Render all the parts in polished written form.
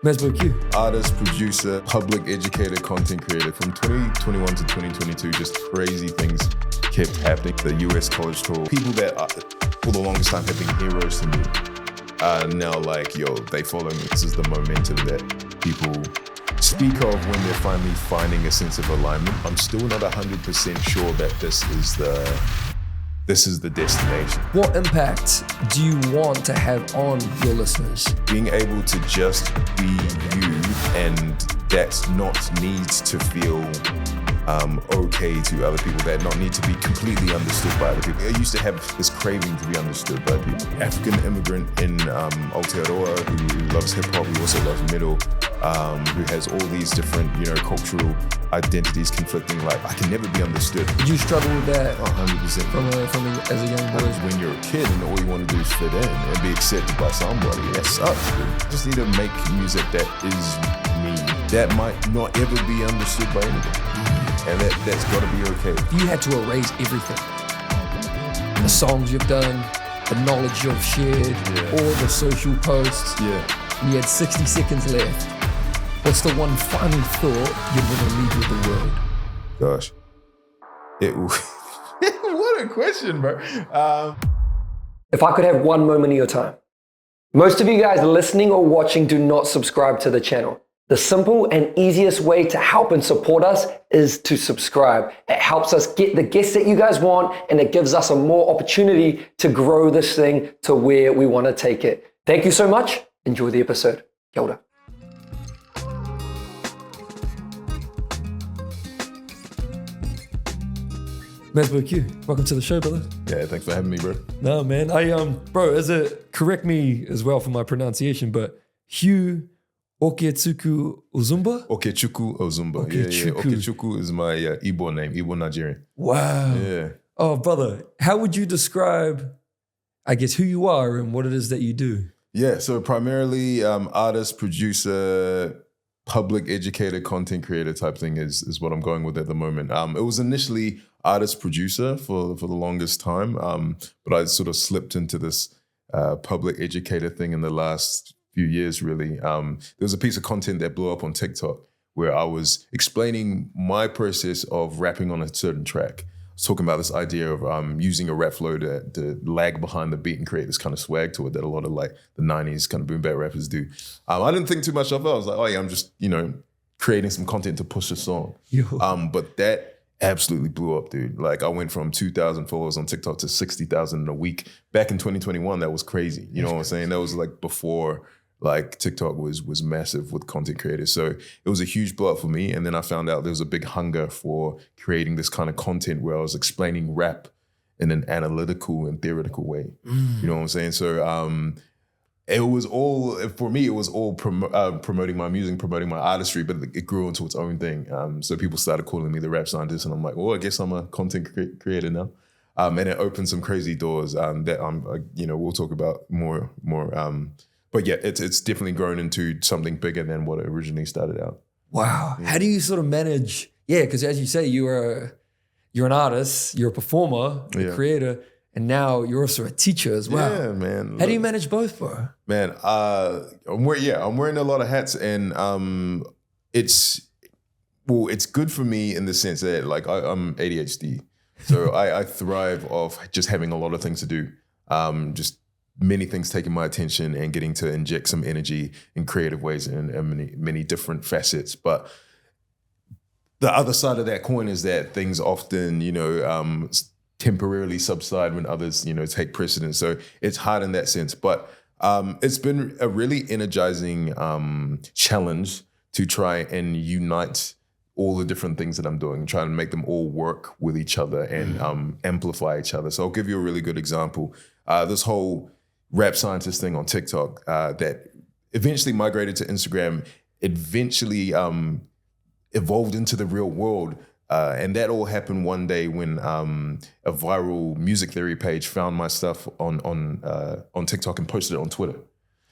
Mazbou Q. Artist, producer, public educator, content creator. From 2021 to 2022, just crazy things kept happening. The US college tour. People that for the longest time have been heroes to me are now like, yo, they follow me. This is the momentum that people speak of when they're finally finding a sense of alignment. I'm still not 100% sure that this is the destination. What impact do you want to have on your listeners? Being able to just be you, and that not needs to feel okay to other people, that not need to be completely understood by other people. I used to have this craving to be understood by people. African immigrant in Aotearoa who loves hip hop, who also loves metal, who has all these different, cultural identities conflicting. Like, I can never be understood. Did you struggle with that? 100%. From as a young boy? When you're a kid and all you want to do is fit in and be accepted by somebody, that sucks. You just need to make music that is me, that might not ever be understood by anybody. And that's got to be okay. You had to erase everything. The songs you've done, the knowledge you've shared, all the social posts. Yeah. You had 60 seconds left. What's the one final thought you'd want to leave with the world? Gosh. What a question, bro. If I could have one moment of your time. Most of you guys listening or watching do not subscribe to the channel. The simple and easiest way to help and support us is to subscribe. It helps us get the guests that you guys want, and it gives us a more opportunity to grow this thing to where we want to take it. Thank you so much. Enjoy the episode. Kia ora. Mazbou Q, welcome to the show, brother. Yeah, thanks for having me, bro. No, man. Bro, correct me as well for my pronunciation, but Hugh Oketsuku Ozumba? Okechukwu Ozumba. Okechukwu. Yeah. Okechukwu is my Igbo name, Igbo Nigerian. Wow. Yeah. Oh, brother, how would you describe, I guess, who you are and what it is that you do? Yeah, so primarily artist, producer, public educator, content creator type thing is what I'm going with at the moment. It was initially artist, producer for the longest time, but I sort of slipped into this public educator thing in the last few years, really. There was a piece of content that blew up on TikTok where I was explaining my process of rapping on a certain track. I was talking about this idea of using a rap flow to lag behind the beat and create this kind of swag to it that a lot of like the 90s kind of boom bap rappers do. I didn't think too much of it. I was like, oh yeah, I'm just, creating some content to push a song. But that absolutely blew up, dude. Like, I went from 2,000 followers on TikTok to 60,000 in a week. Back in 2021, that was crazy. You know what I'm saying? That was like before like TikTok was massive with content creators. So it was a huge blow up for me. And then I found out there was a big hunger for creating this kind of content where I was explaining rap in an analytical and theoretical way. You know what I'm saying? So it was all, for me, it was all promoting my music, promoting my artistry, but it grew into its own thing. So people started calling me the rap scientist, and I'm like, well, I guess I'm a content creator now. And it opened some crazy doors that we'll talk about more. But yeah, it's definitely grown into something bigger than what it originally started out. Wow. Yeah. How do you sort of manage? Yeah, because as you say, you're an artist, you're a performer, a creator, and now you're also a teacher as well. Yeah, man. How do you manage both, bro? Man, I'm wearing a lot of hats, and it's good for me in the sense that like I'm ADHD, so I thrive off just having a lot of things to do. Just many things taking my attention and getting to inject some energy in creative ways in many different facets. But the other side of that coin is that things often, temporarily subside when others, take precedence. So it's hard in that sense. But it's been a really energizing challenge to try and unite all the different things that I'm doing, trying to make them all work with each other and amplify each other. So I'll give you a really good example. This whole rap scientist thing on TikTok that eventually migrated to Instagram, eventually evolved into the real world. And that all happened one day when a viral music theory page found my stuff on TikTok and posted it on Twitter.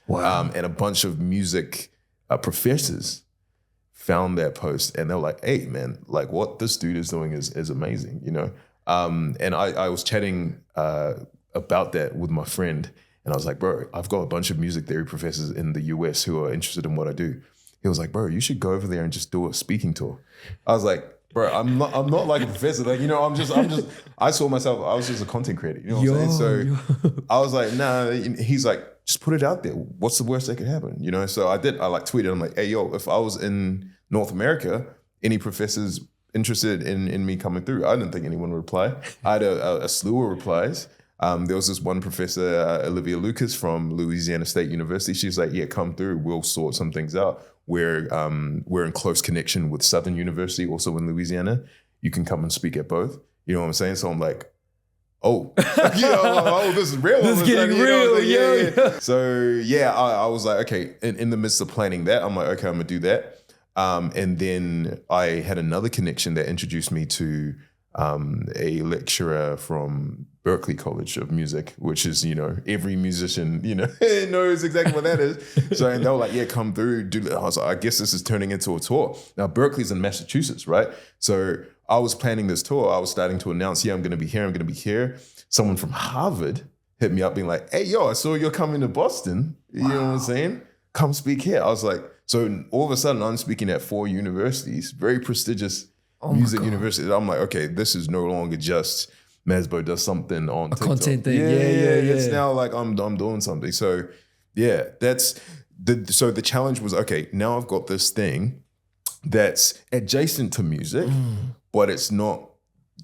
Wow. And a bunch of music professors found that post and they were like, hey man, like what this dude is doing is amazing, And I was chatting about that with my friend. And I was like, bro, I've got a bunch of music theory professors in the US who are interested in what I do. He was like, bro, you should go over there and just do a speaking tour. I was like, bro, I'm not like a professor. Like, I saw myself, I was just a content creator. You know what I'm saying? So I was like, nah. He's like, just put it out there. What's the worst that could happen? You know? So I like tweeted, I'm like, hey, yo, if I was in North America, any professors interested in me coming through? I didn't think anyone would reply. I had a slew of replies. There was this one professor, Olivia Lucas from Louisiana State University. She's like, yeah, come through. We'll sort some things out. We're in close connection with Southern University, also in Louisiana. You can come and speak at both. You know what I'm saying? So I'm like, oh, this is real. This is getting real, yeah. So yeah, I was like, okay, in the midst of planning that, I'm like, okay, I'm gonna do that. And then I had another connection that introduced me to a lecturer from Berklee College of Music, which is, every musician, knows exactly what that is. So, and they were like, yeah, come through, do that. I was like, I guess this is turning into a tour. Now, Berklee's in Massachusetts, right? So I was planning this tour. I was starting to announce, yeah, I'm going to be here. Someone from Harvard hit me up being like, hey, yo, I saw you're coming to Boston. You know what I'm saying? Come speak here. I was like, so all of a sudden I'm speaking at 4 universities, very prestigious music universities. I'm like, okay, this is no longer just Mazbou does something on TikTok. Content thing. Yeah. It's now like I'm doing something. So yeah, so the challenge was, okay, now I've got this thing that's adjacent to music, but it's not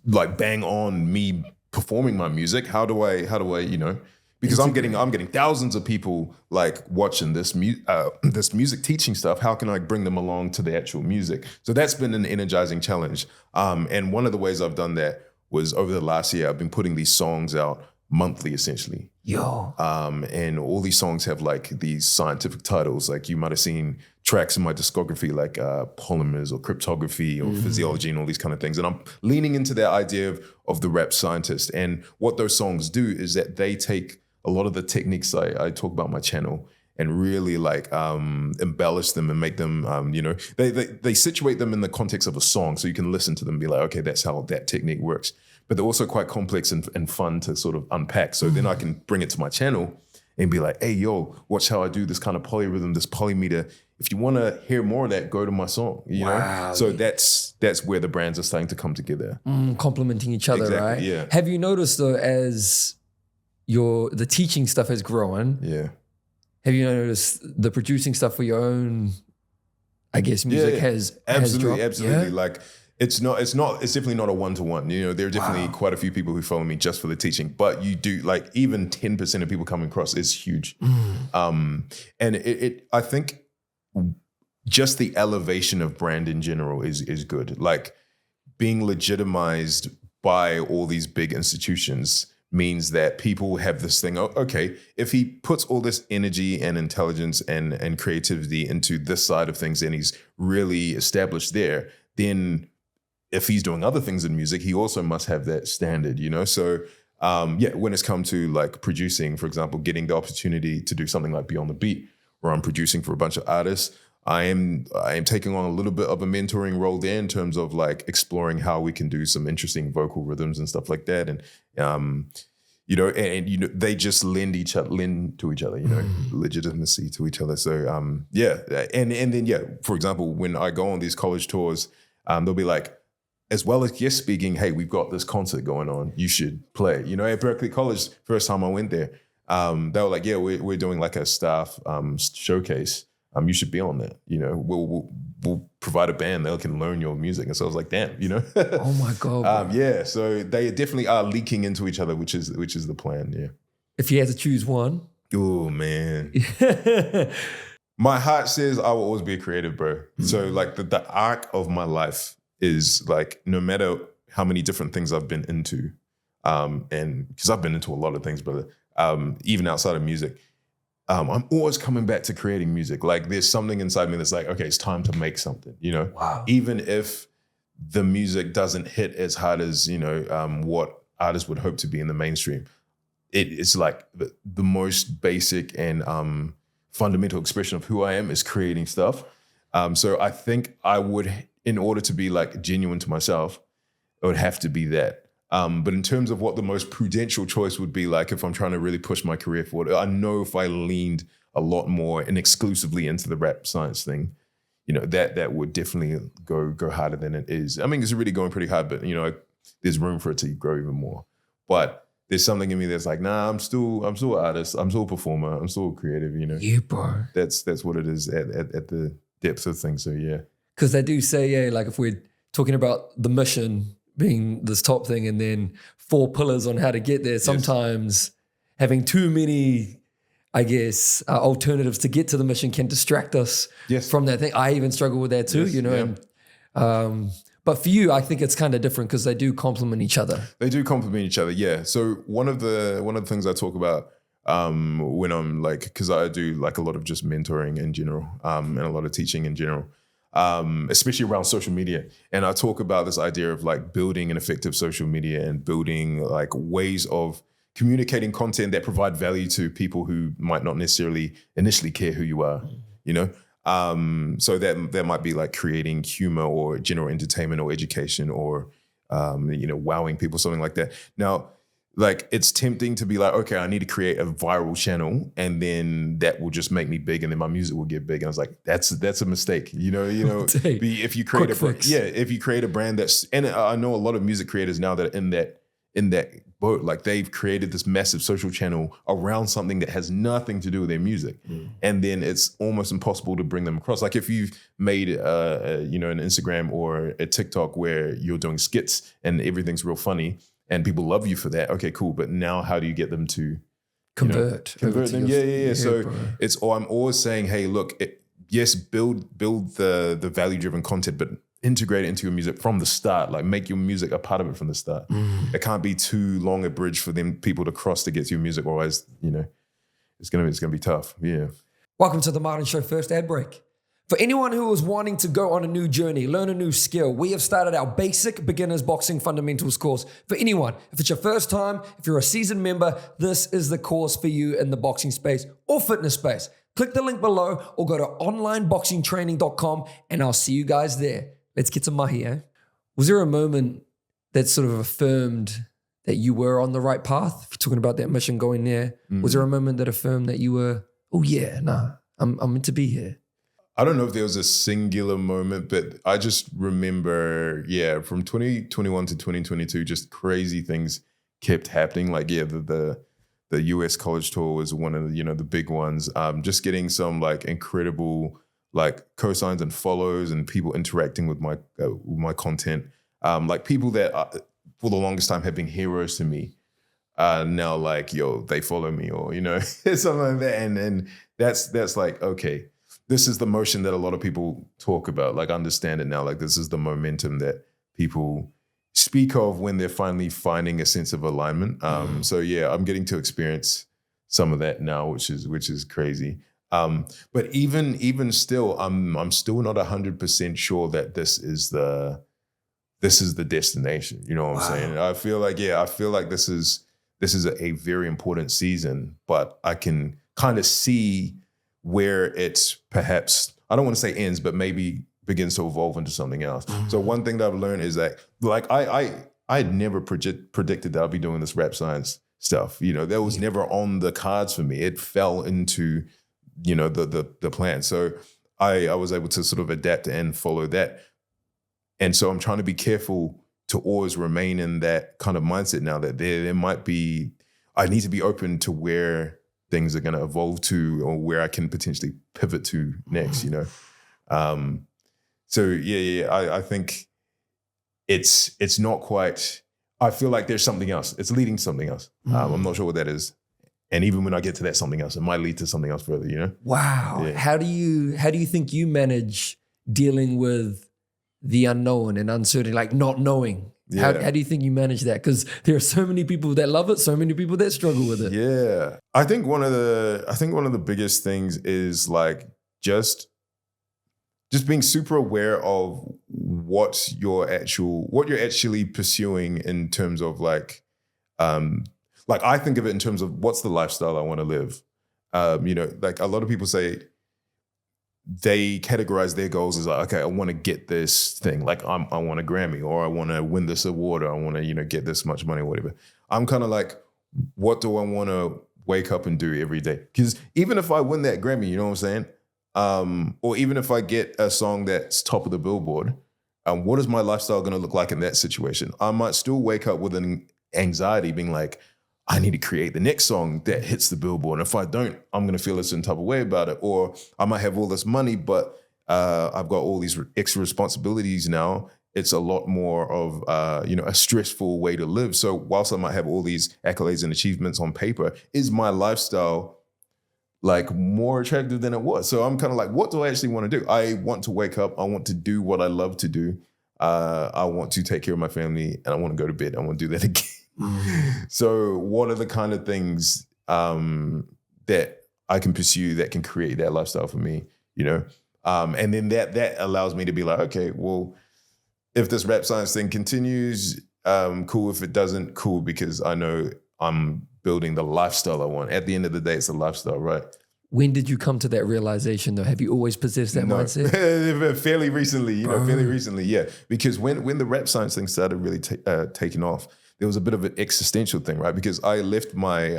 like bang on me performing my music. How do I, because I'm getting thousands of people like watching this music teaching stuff. How can I bring them along to the actual music? So that's been an energizing challenge. And one of the ways I've done that was over the last year, I've been putting these songs out monthly, essentially. And all these songs have like these scientific titles. Like you might have seen tracks in my discography like polymers or cryptography or physiology and all these kind of things. And I'm leaning into that idea of the rap scientist. And what those songs do is that they take a lot of the techniques I talk about on my channel and really like embellish them and make them, they situate them in the context of a song. So you can listen to them and be like, okay, that's how that technique works. But they're also quite complex and fun to sort of unpack. So then I can bring it to my channel and be like, hey, yo, watch how I do this kind of polyrhythm, this polymeter. If you want to hear more of that, go to my song, you know? So that's where the brands are starting to come together. Complementing each other, exactly, right? Yeah. Have you noticed though, as the teaching stuff has grown, have you noticed the producing stuff for your own, I guess, music has dropped? Absolutely. Like it's definitely not a one-to-one. You know, there are definitely quite a few people who follow me just for the teaching, but you do like even 10% of people coming across is huge. And I think just the elevation of brand in general is good. Like being legitimized by all these big institutions means that people have this thing, okay, if he puts all this energy and intelligence and creativity into this side of things and he's really established there, then if he's doing other things in music, he also must have that standard, you know? So when it's come to like producing, for example, getting the opportunity to do something like Beyond the Beat, where I'm producing for a bunch of artists, I am taking on a little bit of a mentoring role there in terms of like exploring how we can do some interesting vocal rhythms and stuff like that. And, they just lend to each other, legitimacy to each other. So, and then, for example, when I go on these college tours, they'll be like, as well as guest speaking, hey, we've got this concert going on, you should play. You know, at Berklee College, first time I went there, they were like, yeah, we're doing like a staff showcase. You should be on that. You know, we'll provide a band that can learn your music. And so I was like, damn, you know. Oh my God. So they definitely are leaking into each other, which is the plan. Yeah. If you had to choose one. Oh man. My heart says I will always be a creative, bro. So like the arc of my life is like, no matter how many different things I've been into, and because I've been into a lot of things, brother, even outside of music, I'm always coming back to creating music. Like there's something inside me that's like, okay, it's time to make something, you know? Wow. Even if the music doesn't hit as hard as, what artists would hope to be in the mainstream, it's like the most basic and fundamental expression of who I am is creating stuff. So I think I would, in order to be like genuine to myself, it would have to be that. But in terms of what the most prudential choice would be, like if I'm trying to really push my career forward, I know if I leaned a lot more and exclusively into the rap science thing, that would definitely go harder than it is. I mean, it's really going pretty hard, but there's room for it to grow even more. But there's something in me that's like, nah, I'm still an artist, I'm still a performer, I'm still creative. Yeah, bro. That's what it is at the depth of things. So yeah, because they do say, like if we're talking about the mission being this top thing, and then 4 pillars on how to get there. Sometimes having too many, I guess, alternatives to get to the mission can distract us from that thing. I even struggle with that too, And, but for you, I think it's kind of different because they do complement each other. They do complement each other, yeah. So one of the things I talk about when I'm like, because I do like a lot of just mentoring in general, and a lot of teaching in general. Especially around social media. And I talk about this idea of like building an effective social media and building like ways of communicating content that provide value to people who might not necessarily initially care who you are, So that might be like creating humor or general entertainment or education or, wowing people, something like that. Now, like it's tempting to be like, okay, I need to create a viral channel and then that will just make me big and then my music will get big. And I was like, that's a mistake. If you create if you create a brand and I know a lot of music creators now that are in that boat, like they've created this massive social channel around something that has nothing to do with their music. And then it's almost impossible to bring them across. Like if you've made an Instagram or a TikTok where you're doing skits and everything's real funny, and people love you for that. Okay, cool. But now how do you get them to convert them? Yeah. So I'm always saying, hey, look, build the value-driven content, but integrate it into your music from the start. Like make your music a part of it from the start. It can't be too long a bridge for people to cross to get to your music. Otherwise, it's gonna be tough. Yeah. Welcome to the Martin Show first ad break. For anyone who is wanting to go on a new journey, learn a new skill, we have started our basic beginners boxing fundamentals course. For anyone, if it's your first time, if you're a seasoned member, this is the course for you in the boxing space or fitness space. Click the link below or go to onlineboxingtraining.com and I'll see you guys there. Let's get some mahi, eh? Was there a moment that sort of affirmed that you were on the right path? If you're talking about that mission going there, was there a moment that affirmed that you were, I'm meant to be here? I don't know if there was a singular moment, but I just remember, from 2021 to 2022, just crazy things kept happening. Like, the US college tour was one of the, the big ones. Just getting some like incredible like cosigns and follows and people interacting with my content. Like people that for the longest time have been heroes to me. Now like, they follow me or, something like that. And that's like, okay. This is the motion that a lot of people talk about. Like, understand it now. Like, this is the momentum that people speak of when they're finally finding a sense of alignment. So yeah, I'm getting to experience some of that now, which is crazy. But even still, I'm still not 100% sure that this is the destination. You know what I'm saying? I feel like this is a very important season, but I can kind of see where it's perhaps, I don't want to say ends, but maybe begins to evolve into something else. So one thing that I've learned is that like I had never predicted that I'd be doing this rap science stuff. That was never on the cards for me. It fell into, the plan. So I was able to sort of adapt and follow that. And so I'm trying to be careful to always remain in that kind of mindset now that there might be, I need to be open to where things are going to evolve to or where I can potentially pivot to next, So I think it's not quite, I feel like there's something else. It's leading to something else. I'm not sure what that is. And even when I get to that something else, it might lead to something else further, Wow. Yeah. How do you think you manage dealing with the unknown and uncertainty, like not knowing? Yeah. How do you think you manage that? Because there are so many people that love it, so many people that struggle with it. Yeah. I think one of the biggest things is like just being super aware of what you're actually pursuing in terms of like I think of it in terms of what's the lifestyle I want to live. Like a lot of people say, they categorize their goals as like, okay, I want to get this thing. Like I want a Grammy, or I want to win this award, or I want to, get this much money or whatever. I'm kind of like, what do I want to wake up and do every day? Because even if I win that Grammy, you know what I'm saying? Or even if I get a song that's top of the Billboard, what is my lifestyle going to look like in that situation? I might still wake up with an anxiety being like, I need to create the next song that hits the Billboard. And if I don't, I'm going to feel a certain type of way about it. Or I might have all this money, but I've got all these extra responsibilities now. It's a lot more of, a stressful way to live. So whilst I might have all these accolades and achievements on paper, is my lifestyle like more attractive than it was? So I'm kind of like, what do I actually want to do? I want to wake up. I want to do what I love to do. I want to take care of my family, and I want to go to bed. I want to do that again. So what are the kind of things that I can pursue that can create that lifestyle for me, and then that allows me to be like, okay, well, if this rap science thing continues, cool. If it doesn't, cool, because I know I'm building the lifestyle I want. At the end of the day, it's a lifestyle, right? When did you come to that realization, though? Have you always possessed that mindset? Fairly recently, yeah. Because when the rap science thing started really taking off, there was a bit of an existential thing, right? Because I left my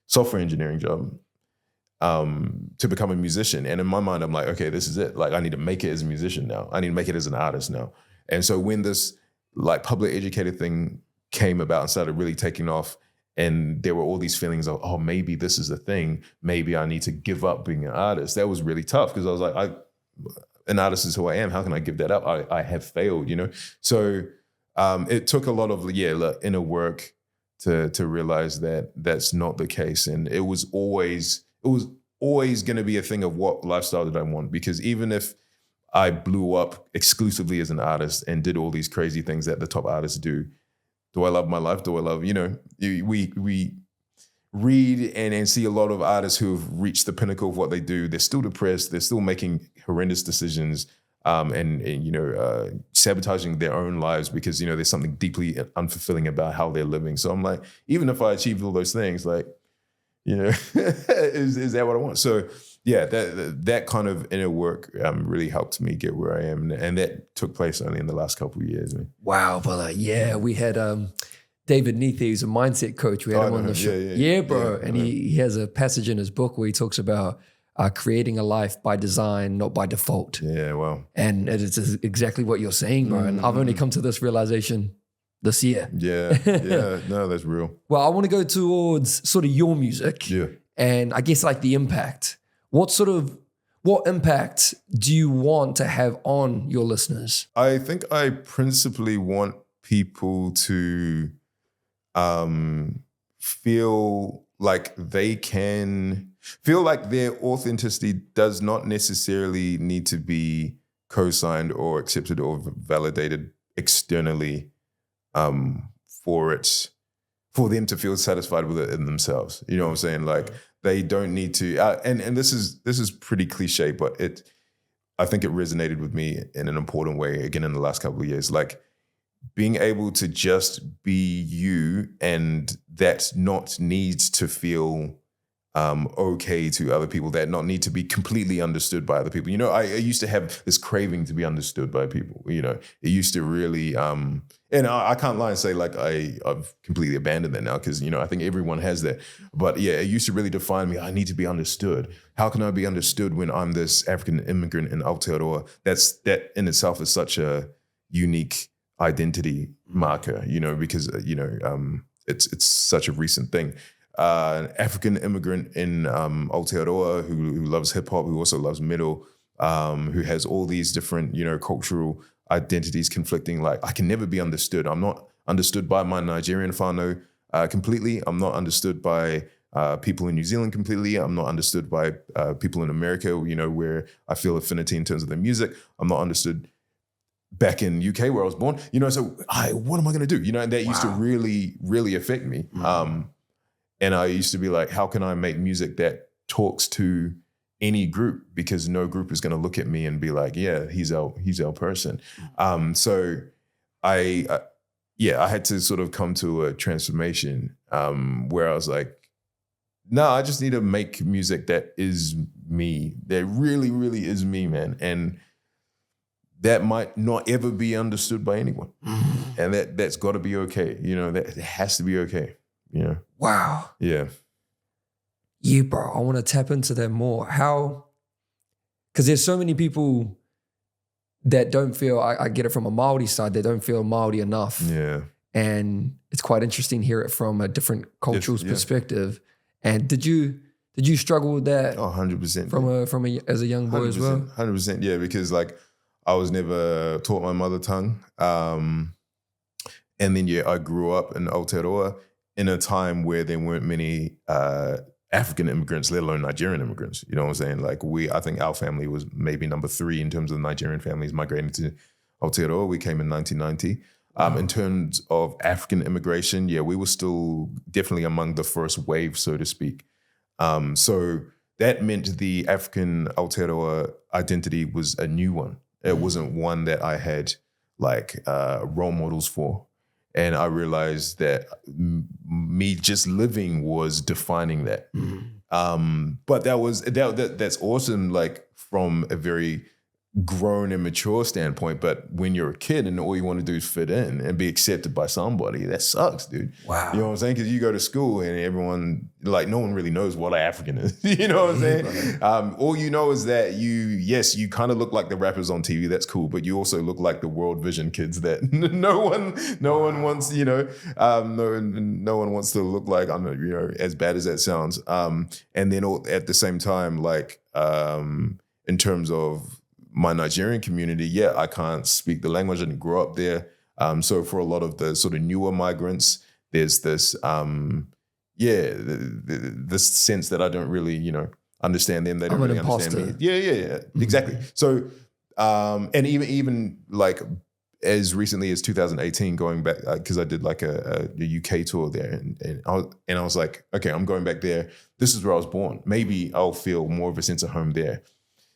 software engineering job to become a musician. And in my mind, I'm like, okay, this is it. Like, I need to make it as a musician now. I need to make it as an artist now. And so when this like public educator thing came about and started really taking off, and there were all these feelings of, oh, maybe this is the thing. Maybe I need to give up being an artist. That was really tough, because I was like, an artist is who I am. How can I give that up? I have failed, So it took a lot of inner work to realize that that's not the case. And it was always going to be a thing of what lifestyle did I want? Because even if I blew up exclusively as an artist and did all these crazy things that the top artists do I love my life? Do I love, we read and see a lot of artists who have reached the pinnacle of what they do. They're still depressed. They're still making horrendous decisions and sabotaging their own lives because, there's something deeply unfulfilling about how they're living. So I'm like, even if I achieved all those things, like, is that what I want? So yeah, that kind of inner work really helped me get where I am. And that took place only in the last couple of years. Man. Wow, brother. Yeah, we had David Neath, who's a mindset coach. We had him on the show. Yeah, bro. And he has a passage in his book where he talks about creating a life by design, not by default. Yeah, wow. And it is exactly what you're saying, bro. And I've only come to this realization this year. Yeah, no, that's real. Well, I want to go towards sort of your music. Yeah. And I guess like the impact. What impact do you want to have on your listeners? I think I principally want people to feel like they can feel like their authenticity does not necessarily need to be co-signed or accepted or validated externally for them to feel satisfied with it in themselves. You know what I'm saying? Like they don't need to, and this is pretty cliche, but I think it resonated with me in an important way again in the last couple of years. Like being able to just be you, and that not needs to feel okay to other people, that not need to be completely understood by other people. I used to have this craving to be understood by people. It used to really, and I can't lie and say like I've completely abandoned that now, because I think everyone has that. But yeah, it used to really define me. I need to be understood. How can I be understood when I'm this African immigrant in Aotearoa? That in itself is such a unique identity marker. Because it's such a recent thing. An African immigrant in Aotearoa who loves hip hop, who also loves metal, who has all these different, cultural identities conflicting. Like I can never be understood. I'm not understood by my Nigerian whānau completely. I'm not understood by people in New Zealand completely. I'm not understood by people in America, where I feel affinity in terms of their music. I'm not understood back in UK where I was born. So what am I going to do? And that used to really, really affect me. And I used to be like, how can I make music that talks to any group? Because no group is going to look at me and be like, yeah, he's our person. So I had to sort of come to a transformation where I was like, No, I just need to make music that is me. That really, really is me, man. And that might not ever be understood by anyone. And that's got to be okay. You know, that has to be okay. You know? Wow. Yeah. Yeah, bro. I want to tap into that more. How, because there's so many people that don't feel, I get it from a Māori side, they don't feel Māori enough. Yeah. And it's quite interesting to hear it from a different cultural perspective. And did you struggle with that? Oh, 100%. From as a young boy as well? 100%, yeah, because like I was never taught my mother tongue. And then, yeah, I grew up in Aotearoa in a time where there weren't many African immigrants, let alone Nigerian immigrants. You know what I'm saying? Like I think our family was maybe number 3 in terms of Nigerian families migrating to Aotearoa. We came in 1990. In terms of African immigration, yeah, we were still definitely among the first wave, so to speak. So that meant the African Aotearoa identity was a new one. It wasn't one that I had like role models for. And I realized that me just living was defining that. But that's awesome, like from a very grown and mature standpoint. But when you're a kid and all you want to do is fit in and be accepted by somebody, that sucks, dude. Wow. You know what I'm saying? Because you go to school and everyone, like, no one really knows what an African is. You know what I'm saying? All you know is that you kind of look like the rappers on TV. That's cool. But you also look like the World Vision kids that no one wants, you know, no one wants to look like, I don't know, you know, as bad as that sounds. And then at the same time, like, in terms of my Nigerian community, yeah, I can't speak the language. I didn't grow up there. So for a lot of the sort of newer migrants, there's this, this sense that I don't really, you know, understand them. They don't really understand me. Yeah, exactly. So, and even like as recently as 2018, going back, because I did like a UK tour there, and I was like, okay, I'm going back there. This is where I was born. Maybe I'll feel more of a sense of home there.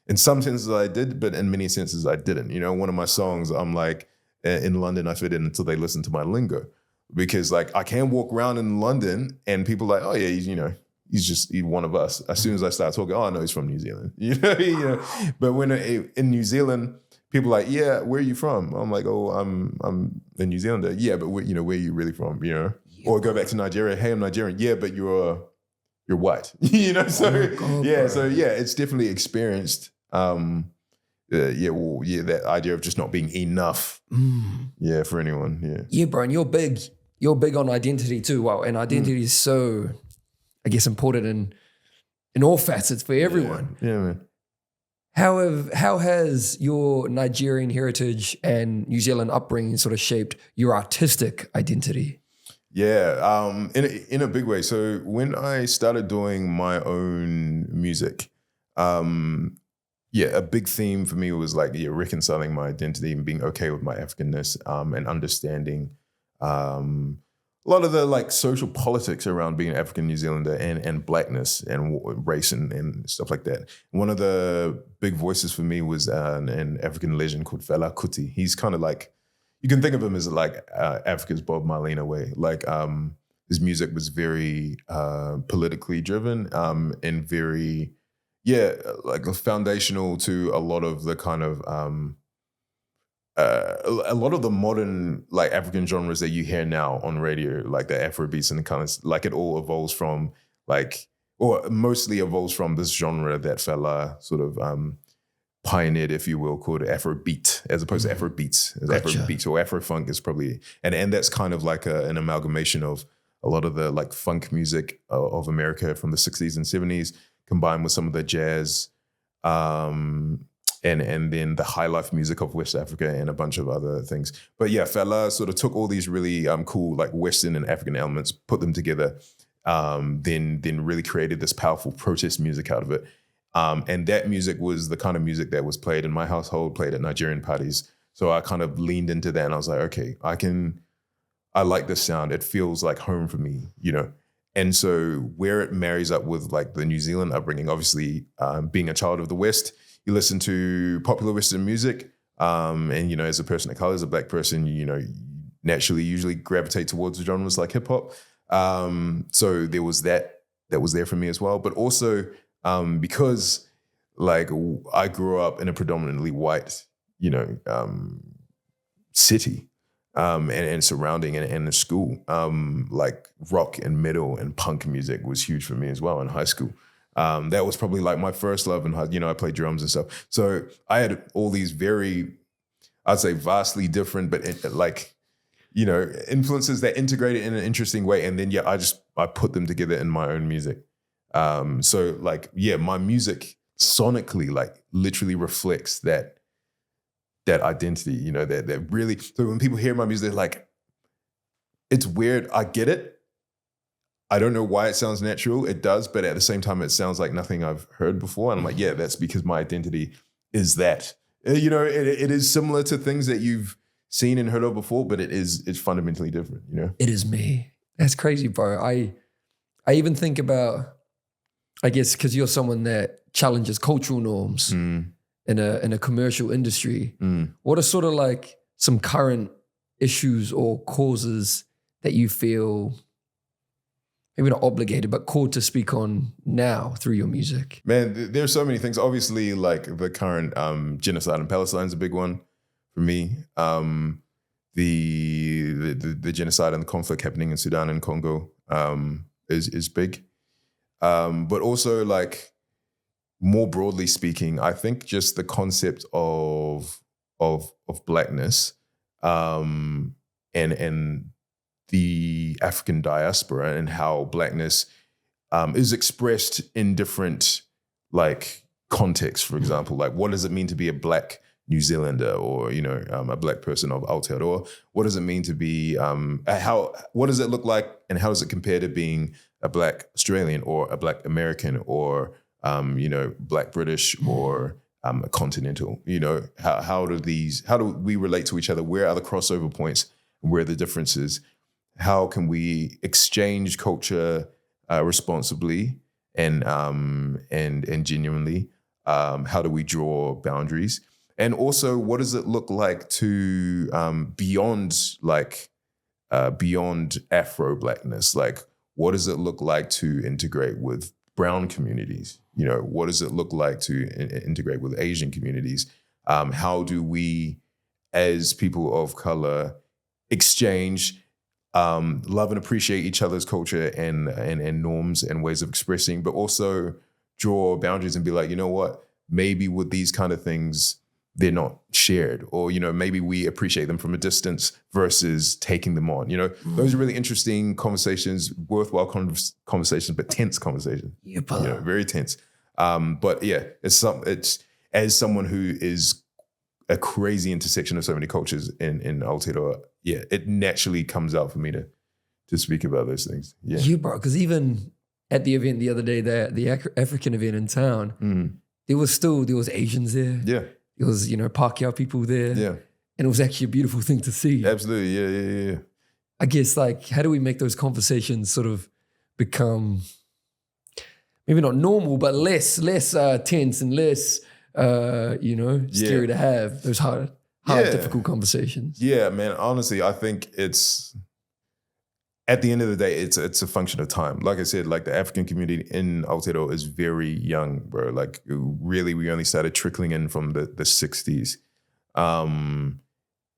In some senses I did, but in many senses I didn't. You know, one of my songs, I'm like, in London, I fit in until they listen to my lingo. Because like I can walk around in London and people are like, oh yeah, he's one of us. As soon as I start talking, oh no, he's from New Zealand. You know? But when in New Zealand, people are like, yeah, where are you from? I'm like, oh, I'm a New Zealander. Yeah, but where are you really from? You know? Yeah. Or go back to Nigeria. Hey, I'm Nigerian. Yeah, but you're white. You know? So it's definitely experienced. That idea of just not being enough. Yeah, for anyone. Yeah. Yeah, bro. And you're big on identity too. Wow. And identity is so, I guess, important in all facets for everyone. Yeah, man. How has your Nigerian heritage and New Zealand upbringing sort of shaped your artistic identity? Yeah, in a big way. So when I started doing my own music, a big theme for me was like reconciling my identity and being okay with my Africanness, and understanding a lot of the like social politics around being an African New Zealander and blackness and race and stuff like that. One of the big voices for me was an African legend called Fela Kuti. He's kind of like, you can think of him as like Africa's Bob Marley in a way. Like his music was very politically driven and very, like foundational to a lot of the kind of a lot of the modern like African genres that you hear now on radio, like the Afrobeats and the kind of like it all evolves from like, or mostly evolves from this genre that Fela sort of pioneered, if you will, called Afrobeat, as opposed to Afrobeats. Gotcha. Afrobeats or Afrofunk is probably, and that's kind of like an amalgamation of a lot of the like funk music of America from the 60s and 70s, combined with some of the jazz, and then the high life music of West Africa and a bunch of other things. But yeah, Fela sort of took all these really cool like Western and African elements, put them together, then really created this powerful protest music out of it. And that music was the kind of music that was played in my household, played at Nigerian parties. So I kind of leaned into that and I was like, okay, I like this sound. It feels like home for me, you know? And so where it marries up with like the New Zealand upbringing, obviously being a child of the West, you listen to popular Western music, and, you know, as a person of color, as a black person, you know, naturally usually gravitate towards genres like hip hop. So there was that was there for me as well. But also because like I grew up in a predominantly white, city and surrounding and the school, like rock and metal and punk music was huge for me as well in high school. That was probably like my first love in I played drums and stuff. So I had all these very, I'd say vastly different, but influences that integrated in an interesting way. And then, I put them together in my own music. So like, my music sonically, like literally reflects that identity, that really, so when people hear my music, they're like, it's weird. I get it. I don't know why it sounds natural. It does, but at the same time, it sounds like nothing I've heard before. And I'm like, that's because my identity is that. It is similar to things that you've seen and heard of before, but it's fundamentally different, It is me. That's crazy, bro. I even think about, I guess, because you're someone that challenges cultural norms in a commercial industry. What are sort of like some current issues or causes that you feel maybe not obligated, but called to speak on now through your music? Man, there's so many things. Obviously, like the current genocide in Palestine is a big one for me. The genocide and the conflict happening in Sudan and Congo is big. But also, like, more broadly speaking, I think just the concept of blackness and the African diaspora and how blackness is expressed in different like contexts. For example, like what does it mean to be a black New Zealander or a black person of Aotearoa? What does it mean to be what does it look like and how does it compare to being a black Australian or a black American or black British or a continental? How do we relate to each other? Where are the crossover points? Where are the differences? How can we exchange culture responsibly and genuinely? How do we draw boundaries? And also, what does it look like to beyond Afro blackness? Like, what does it look like to integrate with brown communities? What does it look like to integrate with Asian communities? How do we, as people of color, exchange, love and appreciate each other's culture and norms and ways of expressing, but also draw boundaries and be like, you know what, maybe with these kind of things, they're not shared, or, maybe we appreciate them from a distance versus taking them on. Those are really interesting conversations, worthwhile conversations, but tense conversations. Very tense. But yeah, it's as someone who is a crazy intersection of so many cultures in Aotearoa, it naturally comes out for me to speak about those things. Yeah, bro, because even at the event the other day, the African event in town, there was Asians there. Yeah. There was, Pākehā people there. Yeah. And it was actually a beautiful thing to see. Absolutely. Yeah. I guess, like, how do we make those conversations sort of become maybe not normal, but less tense and less, scary to have those hard, difficult conversations? Yeah, man. Honestly, I think it's, at the end of the day, it's a function of time. Like I said, like the African community in Aotearoa is very young, bro. Like really, we only started trickling in from the 60s. And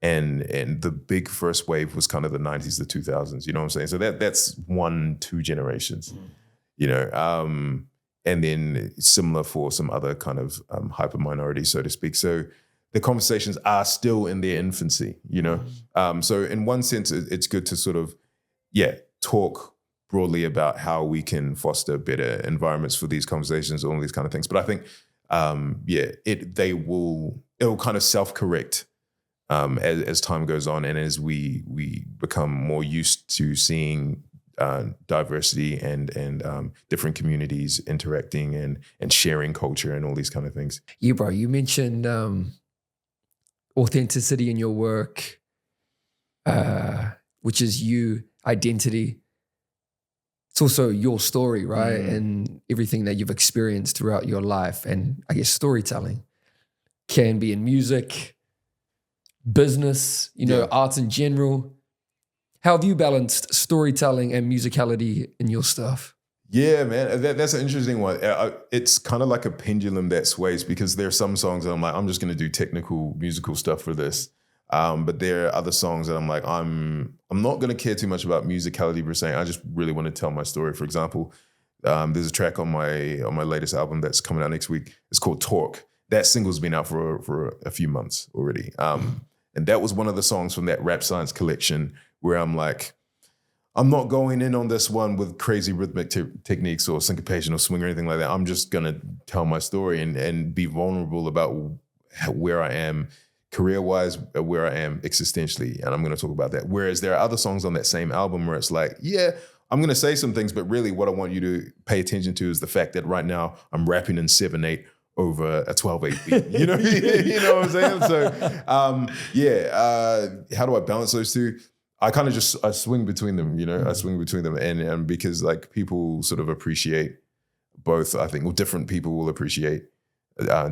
the big first wave was kind of the 90s, the 2000s, you know what I'm saying? So that's 1-2 generations, and then similar for some other kind of hyper minorities, so to speak. So the conversations are still in their infancy, So in one sense, it's good to sort of, talk broadly about how we can foster better environments for these conversations, all these kind of things. But I think, it'll kind of self-correct as time goes on and as we become more used to seeing diversity and different communities interacting and sharing culture and all these kind of things. Yeah, bro, you mentioned authenticity in your work, which is you, identity. It's also your story, right? And everything that you've experienced throughout your life. And I guess storytelling can be in music, business, arts in general. How have you balanced storytelling and musicality in your stuff? Yeah, man, that's an interesting one. It's kind of like a pendulum that sways because there are some songs that I'm like, I'm just going to do technical musical stuff for this. But there are other songs that I'm like, I'm not going to care too much about musicality per se. I just really want to tell my story. For example, there's a track on my latest album that's coming out next week. It's called Torque. That single's been out for a few months already. And that was one of the songs from that Rap Science collection where I'm like, I'm not going in on this one with crazy rhythmic techniques or syncopation or swing or anything like that. I'm just going to tell my story and be vulnerable about where I am career-wise, where I am existentially, and I'm going to talk about that. Whereas there are other songs on that same album where it's like, yeah, I'm going to say some things, but really what I want you to pay attention to is the fact that right now I'm rapping in 7/8 over a 12/8 beat. You know, you know what I'm saying? So, how do I balance those two? I kind of I swing between them, you know, I swing between them. And because like people sort of appreciate both, I think, well, different people will appreciate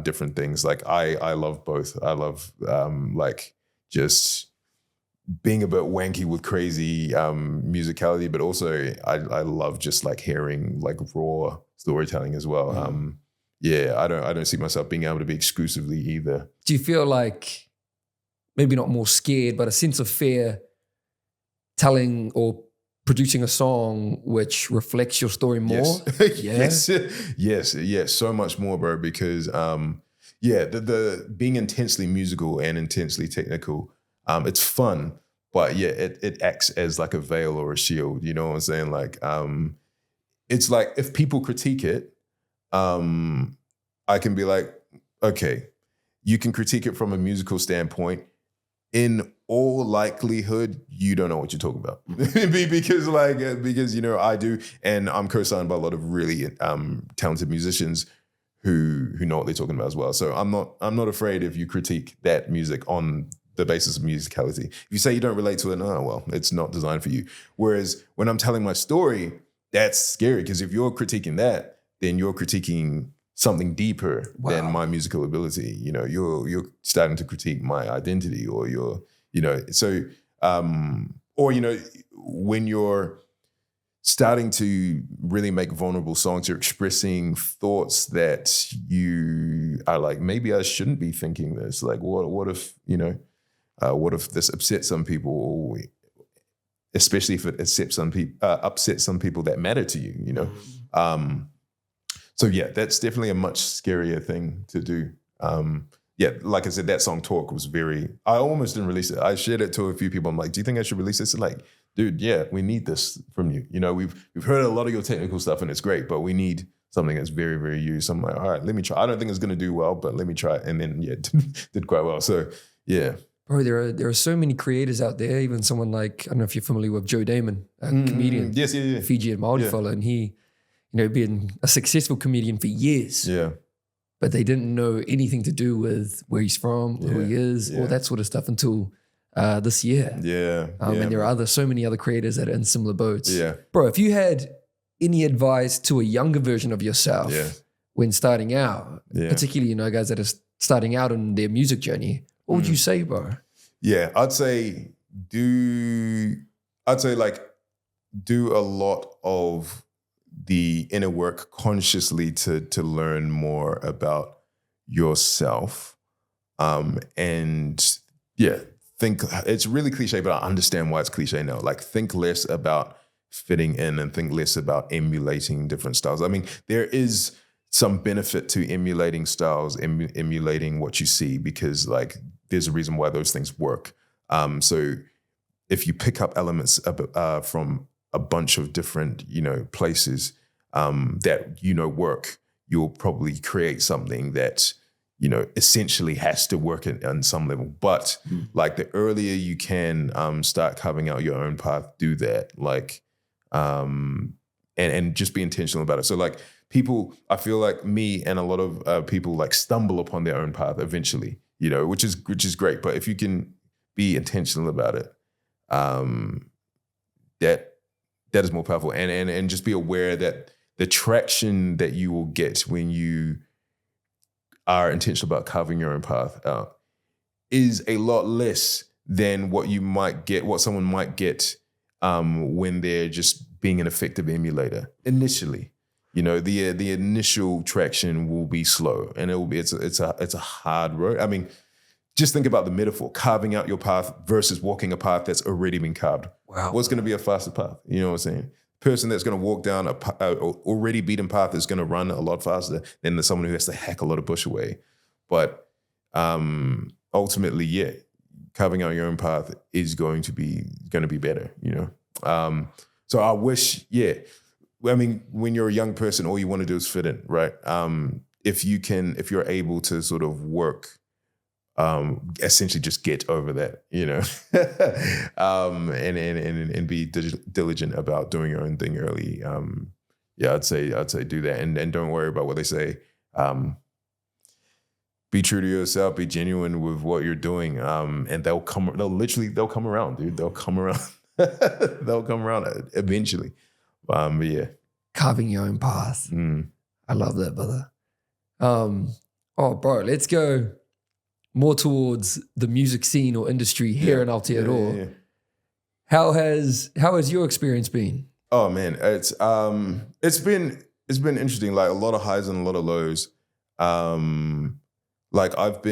different things. Like I love both. I love like just being a bit wanky with crazy musicality, but also I love just like hearing like raw storytelling as well. I don't see myself being able to be exclusively either. Do you feel like maybe not more scared, but a sense of fear telling or producing a song which reflects your story more? Yes. yes, so much more, bro, because the being intensely musical and intensely technical, it's fun, but yeah, it acts as like a veil or a shield, you know what I'm saying? Like it's like if people critique it, I can be like, okay, you can critique it from a musical standpoint. In all likelihood, you don't know what you're talking about because you know I do, and I'm co-signed by a lot of really talented musicians who know what they're talking about as well. So I'm not afraid if you critique that music on the basis of musicality. If you say you don't relate to it, oh well, it's not designed for you. Whereas when I'm telling my story, that's scary because if you're critiquing that, then you're critiquing something deeper than my musical ability. You know, you're starting to critique my identity, or or you know, when you're starting to really make vulnerable songs, you're expressing thoughts that you are like, maybe I shouldn't be thinking this. Like, what if, you know, what if this upsets some people, or especially if it upsets some people that matter to you, you know? So yeah, that's definitely a much scarier thing to do. Like I said, that song Talk was I almost didn't release it. I shared it to a few people. I'm like, do you think I should release this? And like, dude, yeah, we need this from you. You know, we've heard a lot of your technical stuff and it's great, but we need something that's very, very you. So I'm like, all right, let me try. I don't think it's going to do well, but let me try it. And then yeah, did quite well. So yeah. Bro, there are so many creators out there. Even someone like, I don't know if you're familiar with Joe Damon, a comedian. Yes, Fijian Maori fella, and he, you know, been a successful comedian for years. Yeah. But they didn't know anything to do with where he's from, who he is, all that sort of stuff until this year. And there are so many other creators that are in similar boats. Yeah. Bro, if you had any advice to a younger version of yourself when starting out, particularly, you know, guys that are starting out on their music journey, what would you say, bro? Yeah, I'd say do a lot of the inner work consciously to learn more about yourself. And yeah, think it's really cliche, but I understand why it's cliche now. Like think less about fitting in and think less about emulating different styles. I mean, there is some benefit to emulating styles, emulating what you see, because like there's a reason why those things work. So if you pick up elements from a bunch of different, you know, places that, you know, work, you'll probably create something that, you know, essentially has to work on some level. But like the earlier you can start carving out your own path, do that. Like, and just be intentional about it. So like people, I feel like me and a lot of people like stumble upon their own path eventually, you know, which is great. But if you can be intentional about it, that is more powerful. And just be aware that the traction that you will get when you are intentional about carving your own path out is a lot less than what someone might get when they're just being an effective emulator initially. You know, the initial traction will be slow, and it's a hard road. I mean, just think about the metaphor: carving out your path versus walking a path that's already been carved. Wow. What's going to be a faster path? You know what I'm saying? Person that's going to walk down a already beaten path is going to run a lot faster than someone who has to hack a lot of bush away. But ultimately, yeah, carving out your own path is going to be better. You know, so I wish, yeah. I mean, when you're a young person, all you want to do is fit in, right? If you're able to sort of work, essentially just get over that, you know, and be diligent about doing your own thing early. Yeah, I'd say do that, and don't worry about what they say. Be true to yourself. Be genuine with what you're doing, and they'll come around, dude. They'll come around. They'll come around eventually. But yeah. Carving your own path. I love that, brother. Oh, bro, let's go more towards the music scene or industry here in Aotearoa. Yeah. How has your experience been? Oh man, it's been interesting. Like a lot of highs and a lot of lows. Like I've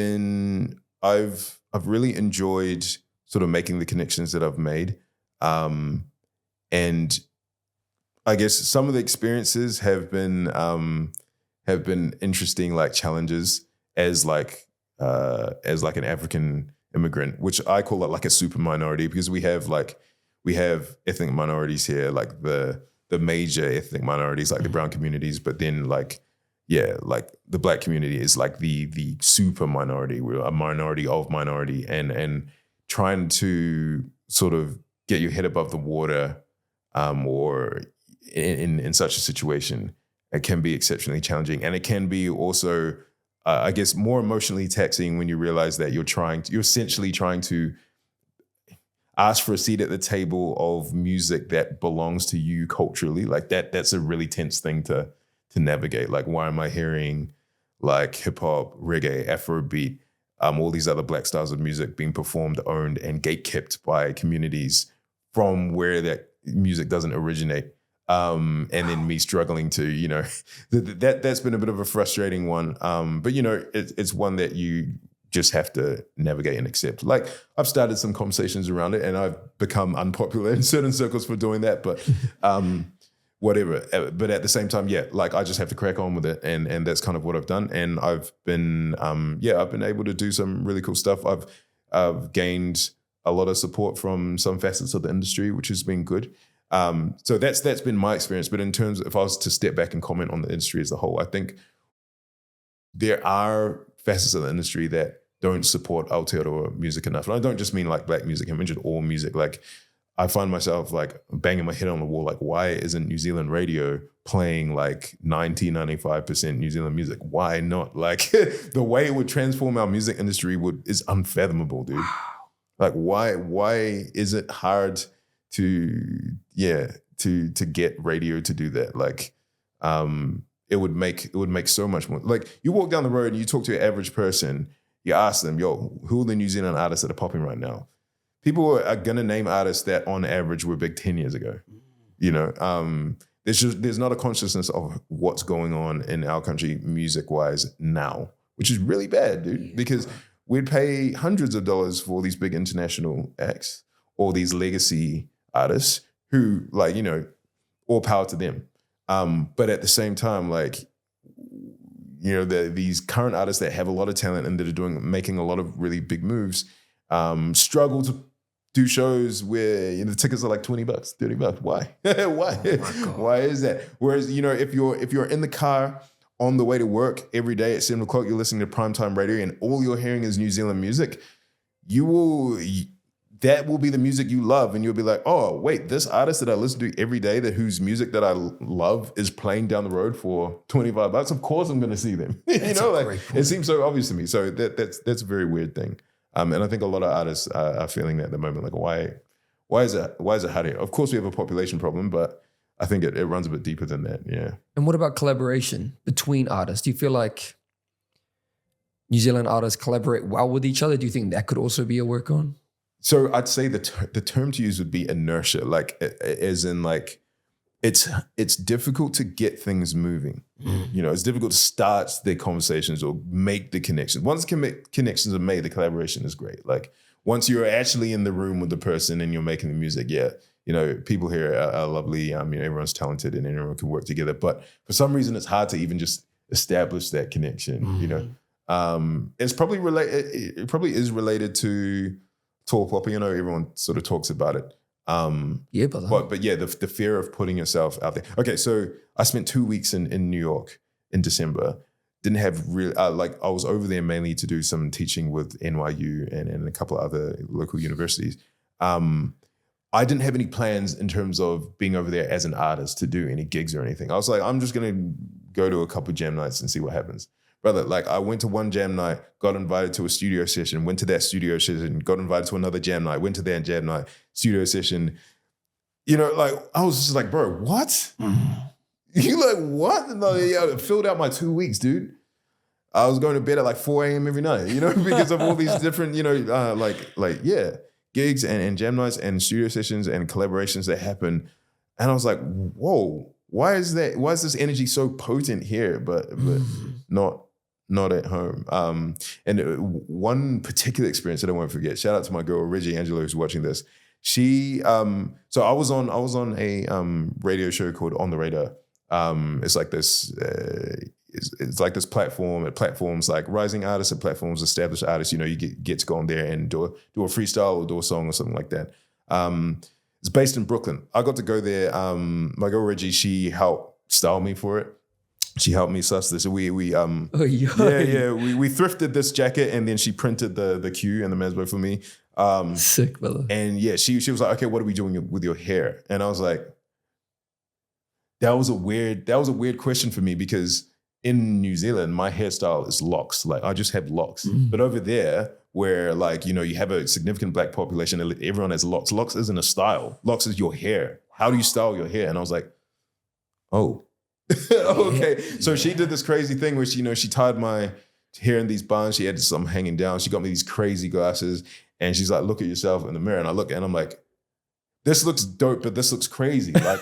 really enjoyed sort of making the connections that I've made. And I guess some of the experiences have been interesting, like challenges as like an African immigrant, which I call it like a super minority, because we have ethnic minorities here, like the major ethnic minorities, like the brown communities, but then like the black community is like the super minority. We're a minority of minority, and trying to sort of get your head above the water, or in such a situation, it can be exceptionally challenging, and it can be also, I guess, more emotionally taxing when you realize that you're essentially trying to ask for a seat at the table of music that belongs to you culturally. Like that's a really tense thing to navigate. Like, why am I hearing like hip hop, reggae, Afrobeat, all these other black styles of music being performed, owned, and gatekept by communities from where that music doesn't originate? And then me struggling to, you know, that's been a bit of a frustrating one. But you know, it's one that you just have to navigate and accept. Like I've started some conversations around it, and I've become unpopular in certain circles for doing that, but whatever. But at the same time, yeah, like I just have to crack on with it. And that's kind of what I've done. And I've been, I've been able to do some really cool stuff. I've gained a lot of support from some facets of the industry, which has been good. So that's been my experience. But in terms of, if I was to step back and comment on the industry as a whole, I think there are facets of the industry that don't support Aotearoa music enough. And I don't just mean like black music, I mean just all music. Like I find myself like banging my head on the wall, like why isn't New Zealand radio playing like 95% New Zealand music? Why not? Like the way it would transform our music industry is unfathomable, dude. Like why is it hard to get radio to do that? Like it would make so much more. Like you walk down the road and you talk to your average person, you ask them, yo, who are the New Zealand artists that are popping right now? People are gonna name artists that on average were big 10 years ago. You know, there's not a consciousness of what's going on in our country music-wise now, which is really bad, dude, because we'd pay hundreds of dollars for these big international acts or these legacy artists who, like, you know, all power to them. But at the same time, like, you know, these current artists that have a lot of talent and that are making a lot of really big moves, struggle to do shows where, you know, the tickets are like $20, $30. Why? Why? Oh why is that? Whereas, you know, if you're in the car on the way to work every day at 7 o'clock, you're listening to primetime radio and all you're hearing is New Zealand music, that will be the music you love. And you'll be like, oh, wait, this artist that I listen to every day, whose music that I love is playing down the road for $25. Of course I'm going to see them. You know, like it seems so obvious to me. So that's a very weird thing. And I think a lot of artists are feeling that at the moment. Like, why is it hard here? Of course we have a population problem, but I think it runs a bit deeper than that. Yeah. And what about collaboration between artists? Do you feel like New Zealand artists collaborate well with each other? Do you think that could also be a work on? So I'd say the term to use would be inertia, like as in like it's difficult to get things moving. You know, it's difficult to start the conversations or make the connections. Once connections are made, the collaboration is great. Like once you're actually in the room with the person and you're making the music, yeah, you know, people here are lovely. I mean, everyone's talented and everyone can work together. But for some reason, it's hard to even just establish that connection. You know, it's probably related. It probably is related to tall pop. You know, everyone sort of talks about it. Yeah, but yeah, the fear of putting yourself out there. Okay, so I spent 2 weeks in New York in December. Didn't have real like I was over there mainly to do some teaching with NYU and a couple of other local universities. I didn't have any plans in terms of being over there as an artist to do any gigs or anything. I was like, I'm just gonna go to a couple of jam nights and see what happens. Brother, like I went to one jam night, got invited to a studio session, went to that studio session, got invited to another jam night, went to that jam night, studio session. You know, like I was just like, bro, what? You like what? No, yeah, I filled out my 2 weeks, dude. I was going to bed at like 4 a.m. every night, you know, because of all these different, you know, yeah, gigs and jam nights and studio sessions and collaborations that happen. And I was like, whoa, why is this energy so potent here, but not at home. And one particular experience that I won't forget, shout out to my girl, Reggie Angelo, who's watching this. She, so I was on a radio show called On the Radar. It's like this, it's like this platform. It platforms like rising artists and platforms established artists. You know, you get to go on there and do a freestyle or do a song or something like that. It's based in Brooklyn. I got to go there. My girl Reggie, she helped style me for it. She helped me suss this. We thrifted this jacket and then she printed the Q and the Mazbou for me. Sick, brother. And yeah, she was like, okay, what are we doing with your hair? And I was like, that was a weird question for me because in New Zealand, my hairstyle is locks. Like I just have locks. But over there, where like, you know, you have a significant black population, everyone has locks. Locks isn't a style. Locks is your hair. How do you style your hair? And I was like, oh. Okay. So she did this crazy thing where she, you know, she tied my hair in these buns. She had something hanging down. She got me these crazy glasses and she's like, look at yourself in the mirror. And I look and I'm like, this looks dope, but this looks crazy. Like,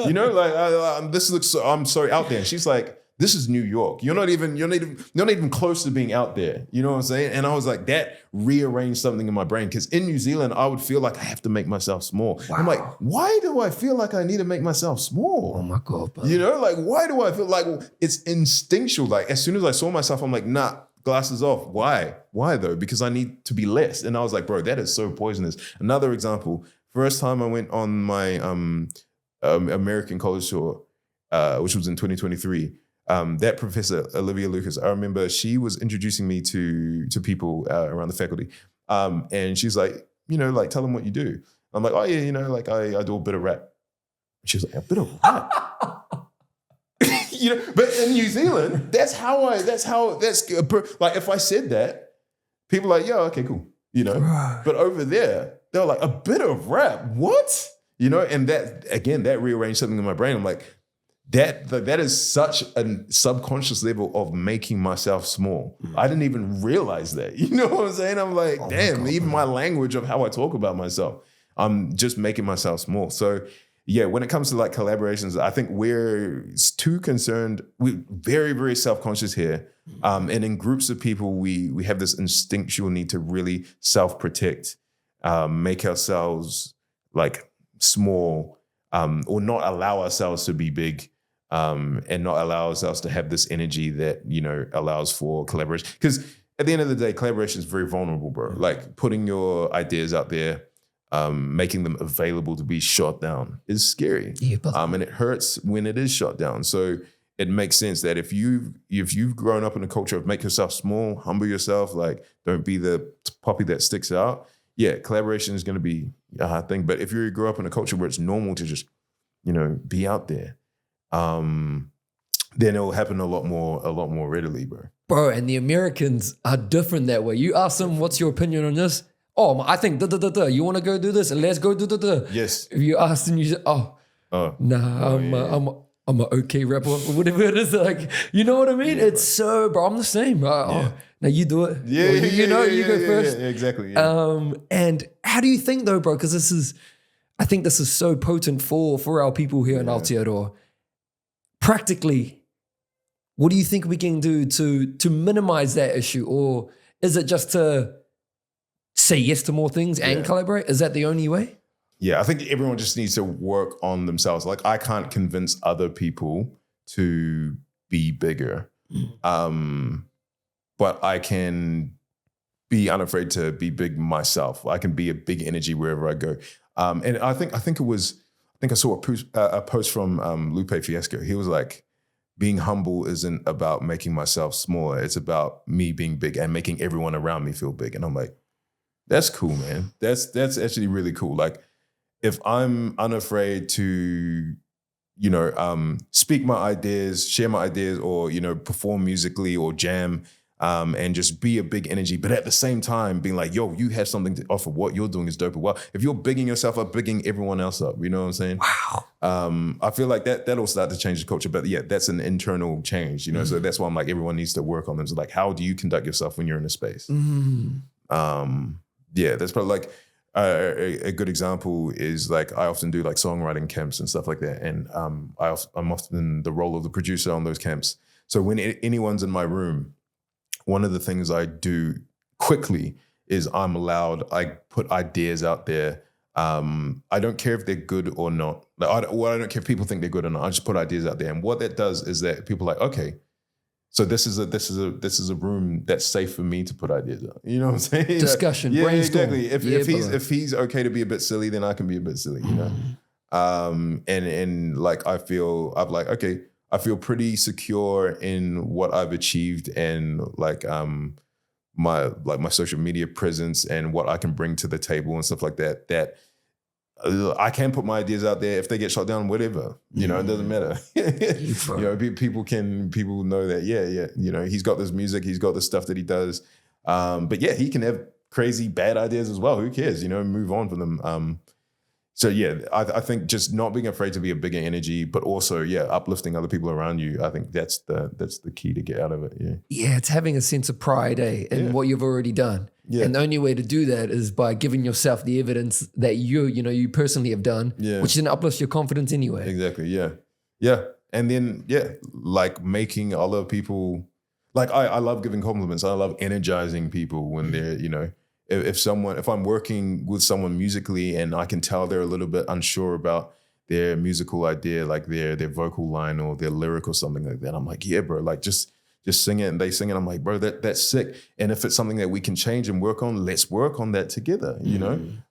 you know, like this looks, I'm so out there. And she's like, this is New York. You're not even close to being out there. You know what I'm saying? And I was like, that rearranged something in my brain. Because in New Zealand, I would feel like I have to make myself small. Wow. I'm like, why do I feel like I need to make myself small? Oh my God, bro. You know, like, why do I feel like it's instinctual? Like, as soon as I saw myself, I'm like, nah, glasses off. Why? Why though? Because I need to be less. And I was like, bro, that is so poisonous. Another example, first time I went on my American college tour, which was in 2023, that professor, Olivia Lucas, I remember she was introducing me to people around the faculty. And she's like, you know, like, tell them what you do. I'm like, oh yeah, you know, like I do a bit of rap. She was like, a bit of rap? You know, but in New Zealand, that's like, if I said that, people are like, yeah, okay, cool. You know, but over there, they're like, a bit of rap, what? You know, and that, again, that rearranged something in my brain. I'm like, that is such a subconscious level of making myself small. I didn't even realize that. You know what I'm saying? I'm like, damn, even my language of how I talk about myself, I'm just making myself small. So yeah, when it comes to like collaborations, I think we're too concerned. We're very, very self-conscious here. And in groups of people, we have this instinctual need to really self-protect, make ourselves like small, or not allow ourselves to be big. And not allow ourselves to have this energy that, you know, allows for collaboration. Because at the end of the day, collaboration is very vulnerable, bro. Like putting your ideas out there, making them available to be shot down is scary. Yeah, and it hurts when it is shot down. So it makes sense that if you've grown up in a culture of make yourself small, humble yourself, like don't be the puppy that sticks out. Yeah, collaboration is going to be a hard thing. But if you grow up in a culture where it's normal to just, you know, be out there, then it will happen a lot more readily, bro. Bro, and the Americans are different that way. You ask them, what's your opinion on this? Oh, I think you want to go do this? Let's go do. Yes. If you ask them, you say, I'm an okay rapper, or whatever it is. Like, you know what I mean? Yeah, it's so, bro, I'm the same. Now you do it. Yeah, you go first. Yeah, exactly. Yeah. And how do you think though, bro? Because this is, I think this is so potent for our people here in Aotearoa. Practically, what do you think we can do to minimize that issue? Or is it just to say yes to more things and collaborate? Is that the only way? Yeah, I think everyone just needs to work on themselves. Like, I can't convince other people to be bigger. But I can be unafraid to be big myself. I can be a big energy wherever I go. And I think I saw a post from Lupe Fiasco. He was like, being humble isn't about making myself smaller. It's about me being big and making everyone around me feel big. And I'm like, that's cool, man. That's actually really cool. Like, if I'm unafraid to, speak my ideas, share my ideas, or, perform musically or jam, and just be a big energy, but at the same time being like, yo, you have something to offer. What you're doing is dope. Well, if you're bigging yourself up, bigging everyone else up, you know what I'm saying? Wow. I feel like that'll start to change the culture. But yeah, that's an internal change, So that's why I'm like, everyone needs to work on them. So like, how do you conduct yourself when you're in a space? Yeah, that's probably like a good example is like, I often do like songwriting camps and stuff like that. And I'm often the role of the producer on those camps. So when anyone's in my room, one of the things I do quickly is I put ideas out there. I don't care if they're good or not. Like, I don't care if people think they're good or not. I just put ideas out there. And what that does is that people are like, okay, so this is a room that's safe for me to put ideas out. You know what I'm saying? Discussion, yeah, brainstorm. Exactly. If he's okay to be a bit silly, then I can be a bit silly, And like I feel pretty secure in what I've achieved and like my social media presence and what I can bring to the table and stuff like that. That I can put my ideas out there. If they get shot down, whatever, it doesn't matter. People know that, he's got this music, he's got this stuff that he does. But yeah, he can have crazy bad ideas as well. Who cares? Move on from them. So yeah, I think just not being afraid to be a bigger energy, but also uplifting other people around you. I think that's the key to get out of it. Yeah. Yeah, it's having a sense of pride, in what you've already done. Yeah. And the only way to do that is by giving yourself the evidence that you personally have done, which then uplifts your confidence anyway. Exactly. Yeah. Yeah. And then like making other people, like I love giving compliments. I love energizing people when they're, if I'm working with someone musically and I can tell they're a little bit unsure about their musical idea, like their vocal line or their lyric or something like that, I'm like, yeah, bro, like just sing it. And they sing it. I'm like, bro, that's sick. And if it's something that we can change and work on, let's work on that together, And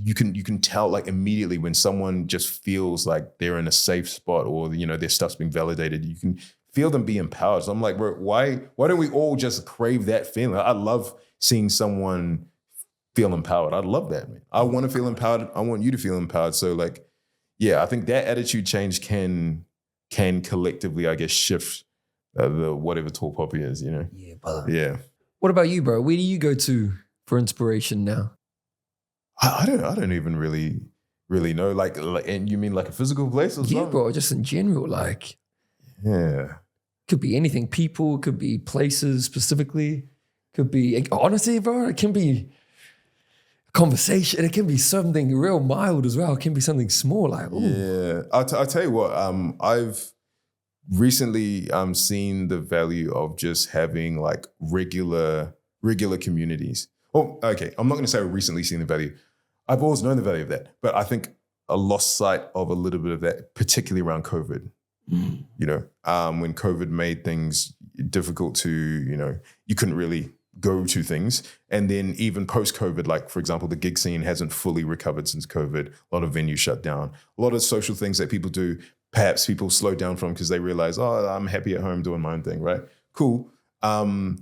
you can tell like immediately when someone just feels like they're in a safe spot or, their stuff's being validated, you can feel them be empowered. So I'm like, bro, why don't we all just crave that feeling? I love seeing someone feel empowered. I love that, man. I want to feel empowered. I want you to feel empowered. So like, I think that attitude change can collectively, I guess, shift the whatever tall poppy is, Yeah, brother. Yeah. What about you, bro? Where do you go to for inspiration now? I don't even really know. Like, and you mean like a physical place or something? Yeah, bro. Just in general, like. Yeah. Could be anything. People, could be places specifically. Could be, honestly, bro, it can be a conversation. It can be something real mild as well. It can be something small. Like, ooh. Yeah. I'll tell you what, I've recently seen the value of just having like regular communities. Oh, okay. I'm not going to say I've recently seen the value. I've always known the value of that. But I think I lost sight of a little bit of that, particularly around COVID. When COVID made things difficult to, you couldn't really go to things. And then even post-COVID, like, for example, the gig scene hasn't fully recovered since COVID. A lot of venues shut down. A lot of social things that people do, perhaps people slow down from because they realize, I'm happy at home doing my own thing, right? Cool. But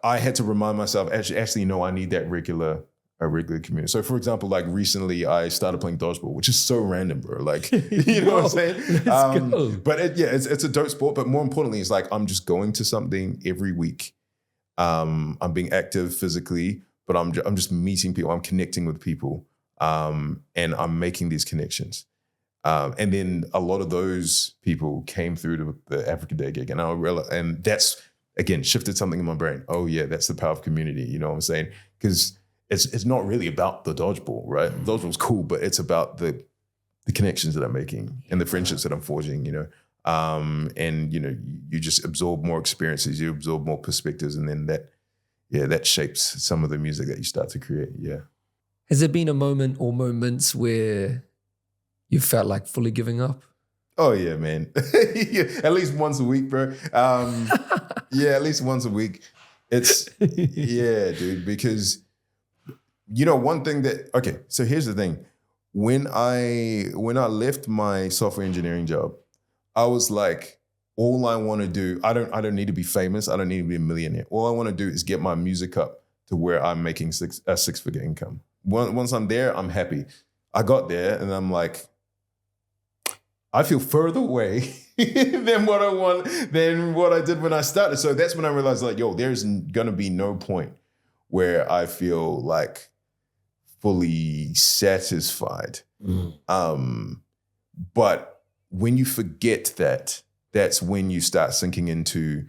I had to remind myself, actually, no, I need that regular community. So for example, like recently I started playing dodgeball, which is so random, bro. Like, you know what I'm saying? Let's go. But it's a dope sport. But more importantly, it's like, I'm just going to something every week. I'm being active physically, but I'm just meeting people. I'm connecting with people. And I'm making these connections. And then a lot of those people came through to the Africa Day gig, and I realized, and that's, again, shifted something in my brain. Oh yeah, that's the power of community. You know what I'm saying? Because it's not really about the dodgeball, right? Dodgeball's cool, but it's about the connections that I'm making and the friendships that I'm forging, and you just absorb more experiences, you absorb more perspectives, and then that shapes some of the music that you start to create. Yeah. Has there been a moment or moments where you felt like fully giving up? Oh yeah, man. Yeah, at least once a week, bro. Yeah, at least once a week. It's yeah, dude, because one thing so here's the thing. When I left my software engineering job, I was like, all I want to do, I don't need to be famous. I don't need to be a millionaire. All I want to do is get my music up to where I'm making a six-figure income. Once I'm there, I'm happy. I got there and I'm like, I feel further away than what I did when I started. So that's when I realized, like, yo, there's gonna be no point where I feel like fully satisfied. But when you forget that, that's when you start sinking into,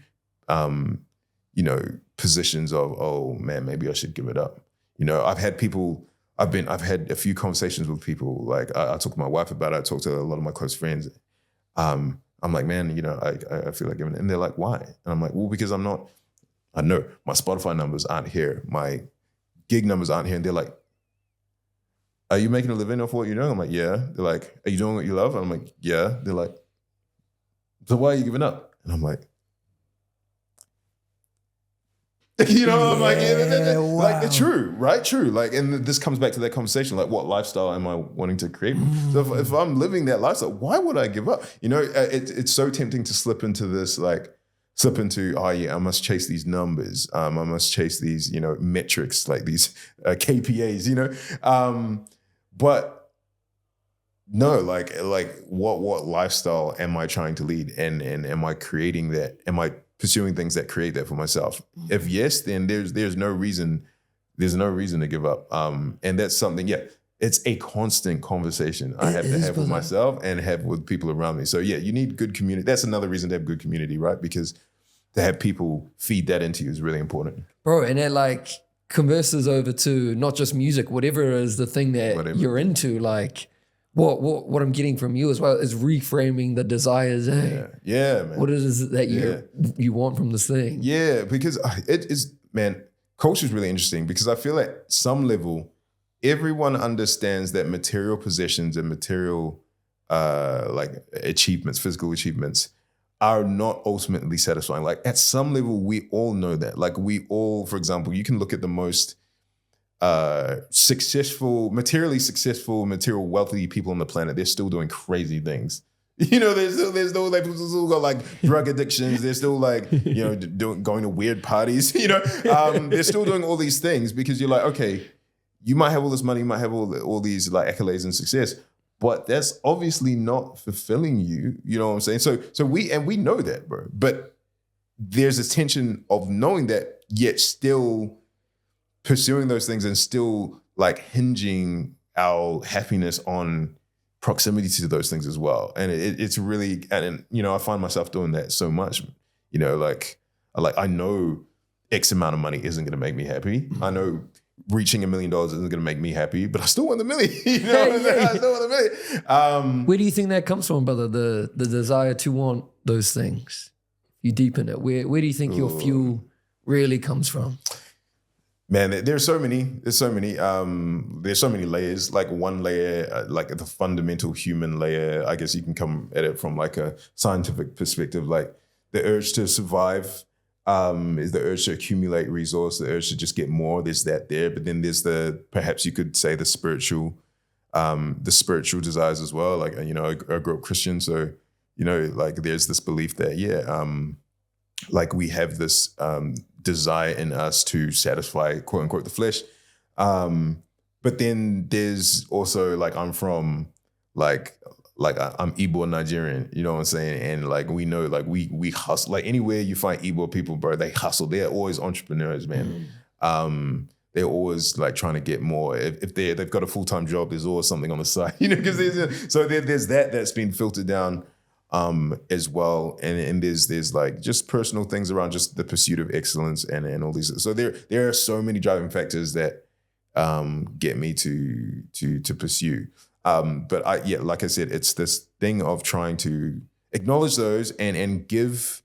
positions of, oh man, maybe I should give it up. I've had a few conversations with people. Like I talk to my wife about it. I talk to a lot of my close friends. I'm like, man, I feel like giving it. And they're like, why? And I'm like, well, because I know my Spotify numbers aren't here. My gig numbers aren't here. And they're like, are you making a living off what you're doing? I'm like, yeah. They're like, are you doing what you love? I'm like, yeah. They're like, so why are you giving up? And I'm like, I'm like, yeah, wow. Like, true, right? True. Like, and this comes back to that conversation, like, what lifestyle am I wanting to create? So if I'm living that lifestyle, why would I give up? It's so tempting to slip into, oh yeah, I must chase these numbers. I must chase these, metrics, like these KPAs, but no, like what lifestyle am I trying to lead? And am I creating that? Am I pursuing things that create that for myself? If yes, then there's no reason to give up. And that's something, it's a constant conversation I have to have with myself and have with people around me. So yeah, you need good community. That's another reason to have good community, right? Because to have people feed that into you is really important. Bro, and it like converses over to not just music, whatever is the thing that you're into, like what I'm getting from you as well is reframing the desires. Yeah, man. What it is that you want from this thing. Yeah, because it is, man, culture is really interesting because I feel at some level, everyone understands that material possessions and material achievements, physical achievements, are not ultimately satisfying. Like at some level, we all know that. Like we all, for example, you can look at the most materially successful, material wealthy people on the planet. They're still doing crazy things. There's still like people still got like drug addictions. They're still like going to weird parties. They're still doing all these things because you're like, okay, you might have all this money, you might have all these like accolades and success, but that's obviously not fulfilling you. You know what I'm saying? So we know that, bro. But there's a tension of knowing that, yet still pursuing those things and still like hinging our happiness on proximity to those things as well. And it's really, and I find myself doing that so much. I know X amount of money isn't going to make me happy. I know reaching $1 million isn't going to make me happy, but I still want the million. I still want the million. Where do you think that comes from, brother? The desire to want those things. You deepen it. Where do you think your fuel really comes from? Man, there's so many. There's so many layers. Like one layer, like the fundamental human layer, I guess you can come at it from like a scientific perspective. Like the urge to survive is the urge to accumulate resource, the urge to just get more. There's that there, but then there's perhaps you could say the spiritual desires as well. Like I grew up Christian, so like there's this belief that like we have this desire in us to satisfy quote unquote the flesh. But then there's also like I'm from like I'm Igbo Nigerian, you know what I'm saying? And like we know like we hustle. Like anywhere you find Igbo people, bro, they hustle. They're always entrepreneurs, man. They're always like trying to get more. If they've got a full-time job, there's always something on the side, because there's that's been filtered down as well. And there's like just personal things around just the pursuit of excellence and all these. So there are so many driving factors that get me to pursue. But like I said, it's this thing of trying to acknowledge those and give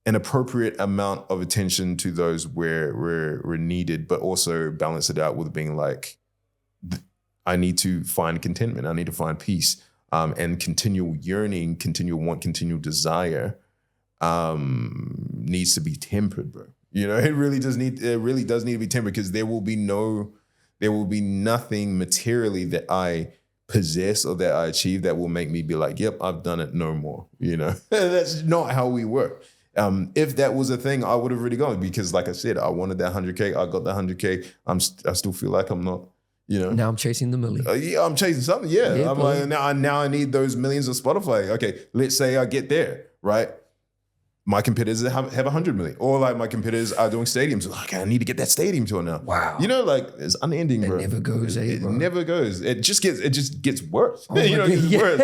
an appropriate amount of attention to those where needed, but also balance it out with being like, I need to find contentment. I need to find peace, and continual yearning, continual want, continual desire needs to be tempered, bro. It really does need to be tempered, because there will be nothing materially that I possess or that I achieve that will make me be like, yep, I've done it, no more. That's not how we work. If that was a thing, I would have already gone, because like I said, I wanted that 100K. I got the 100K. I still feel like I'm not, Now I'm chasing the million. Yeah, I'm chasing something. Yeah, I'm like, now I need those millions of Spotify. Okay, let's say I get there, right? My competitors have 100 million, or like my competitors are doing stadiums. Like, I need to get that stadium tour now. Wow. Like it's unending, bro. It never goes, It bro. never goes. It just gets worse. Oh It gets worse.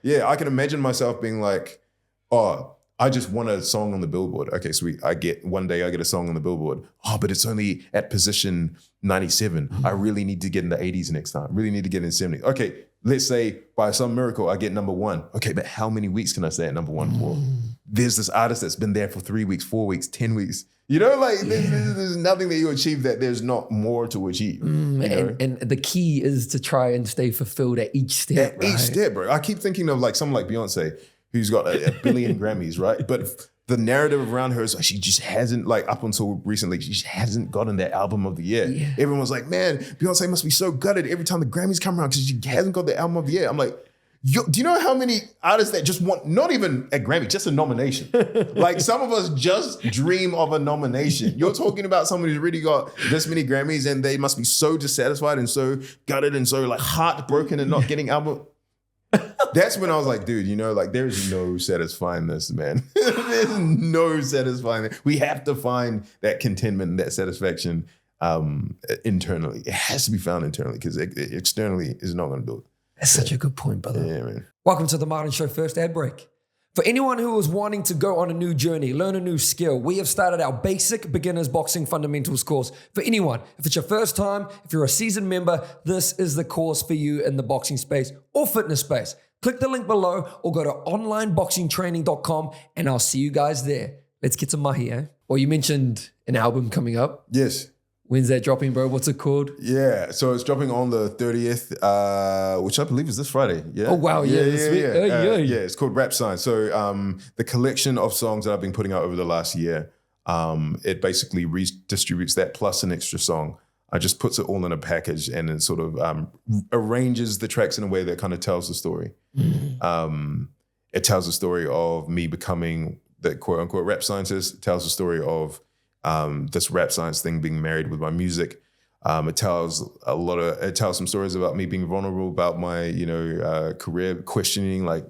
Yeah. I can imagine myself being like, oh, I just want a song on the Billboard. Okay, sweet. One day I get a song on the Billboard. Oh, but it's only at position 97. I really need to get in the 80s next time. Really need to get in 70. Okay, let's say by some miracle I get number one. Okay, but how many weeks can I stay at number one for? There's this artist that's been there for 3 weeks, 4 weeks, 10 weeks. There's nothing that you achieve that there's not more to achieve. And the key is to try and stay fulfilled at each step. At each step, bro. I keep thinking of like someone like Beyonce, who's got a billion Grammys, right? But the narrative around her is like, she just hasn't, like up until recently, she just hasn't gotten that album of the year. Yeah. Everyone was like, man, Beyonce must be so gutted every time the Grammys come around because she hasn't got the album of the year. I'm like, do you know how many artists that just want, not even a Grammy, just a nomination? Like some of us just dream of a nomination. You're talking about someone who's really got this many Grammys and they must be so dissatisfied and so gutted and so like heartbroken and not getting album. That's when I was like, dude, like there's no satisfying this, man. There's no satisfying it. We have to find that contentment and that satisfaction internally. It has to be found internally, because externally is not going to do it. That's such a good point, brother. Yeah, man. Welcome to the Martin Show First Ad Break. For anyone who is wanting to go on a new journey, learn a new skill, we have started our basic beginners boxing fundamentals course. For anyone, if it's your first time, if you're a seasoned member, this is the course for you in the boxing space or fitness space. Click the link below or go to onlineboxingtraining.com and I'll see you guys there. Let's get to mahi, eh? Well, you mentioned an album coming up. Yes. When's that dropping, bro? What's it called? Yeah, so it's dropping on the 30th, which I believe is this Friday. Yeah. Oh, wow. Yeah. Yeah, it's called Rap Science. So the collection of songs that I've been putting out over the last year, it basically redistributes that plus an extra song. I just puts it all in a package and then sort of arranges the tracks in a way that kind of tells the story. It tells the story of me becoming the quote unquote rap scientist. It tells the story of this rap science thing being married with my music. It tells some stories about me being vulnerable about my, career, questioning, like,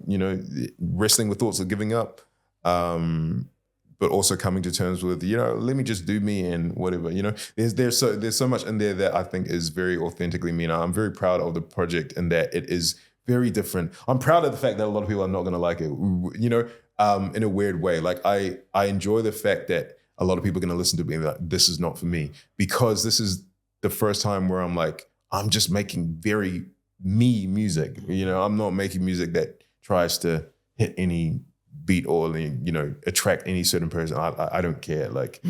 wrestling with thoughts of giving up. But also coming to terms with, let me just do me and whatever, there's so much in there that I think is very authentically me. And I'm very proud of the project and that it is very different. I'm proud of the fact that a lot of people are not going to like it, in a weird way. Like I enjoy the fact that a lot of people are going to listen to me and be like, this is not for me, because this is the first time where I'm like, I'm just making very me music. I'm not making music that tries to hit any beat or attract any certain person. I don't care. Like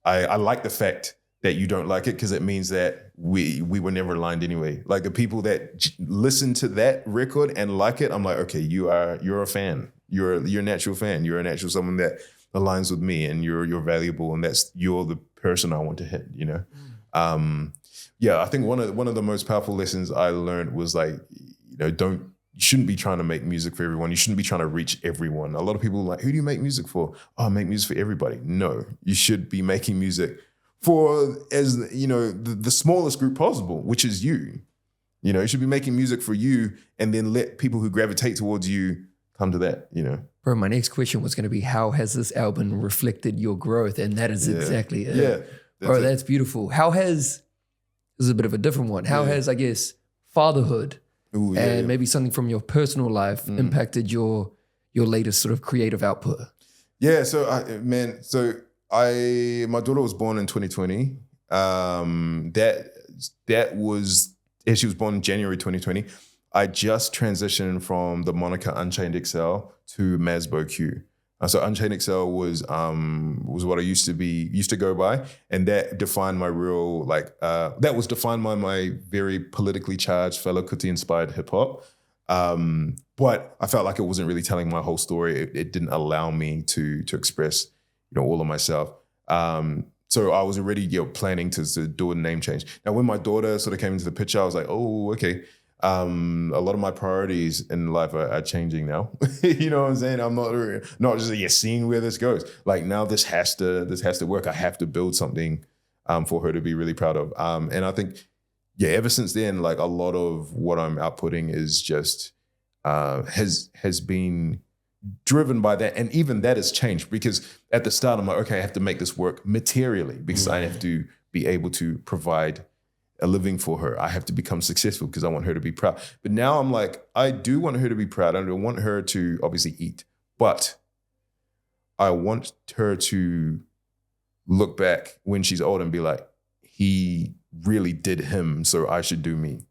I like the fact that you don't like it, because it means that we were never aligned anyway. Like the people that listen to that record and like it, I'm like, okay, you're a fan. You're a natural fan. You're a natural someone that aligns with me, and you're valuable, and you're the person I want to hit. I think one of the most powerful lessons I learned was like, you shouldn't be trying to make music for everyone. You shouldn't be trying to reach everyone. A lot of people are like, who do you make music for? Oh, I make music for everybody. No, you should be making music for, as the smallest group possible, which is you. You should be making music for you, and then let people who gravitate towards you come to that. Bro, my next question was going to be, how has this album reflected your growth? And that is exactly it. Yeah. Bro, that's beautiful. This is a bit of a different one. How has, I guess, fatherhood maybe something from your personal life impacted your latest sort of creative output? Yeah, so my daughter was born in 2020. That was, she was born in January 2020. I just transitioned from the moniker Unchained XL to Mazbou Q. So Unchained XL was what I used to go by, and that defined my real that was defined by my very politically charged Fela Kuti inspired hip hop. But I felt like it wasn't really telling my whole story. It didn't allow me to express all of myself. So I was already planning to do a name change. Now, when my daughter sort of came into the picture, I was like, oh, okay. A lot of my priorities in life are changing now. You know what I'm saying? I'm not just seeing where this goes. Like now, this has to work. I have to build something for her to be really proud of. And I think, ever since then, like a lot of what I'm outputting is just has been driven by that. And even that has changed, because at the start I'm like, okay, I have to make this work materially because I have to be able to provide a living for her. I have to become successful because I want her to be proud. But now I'm like, I do want her to be proud. I don't want her to obviously eat, but I want her to look back when she's old and be like, he really did him, so I should do me.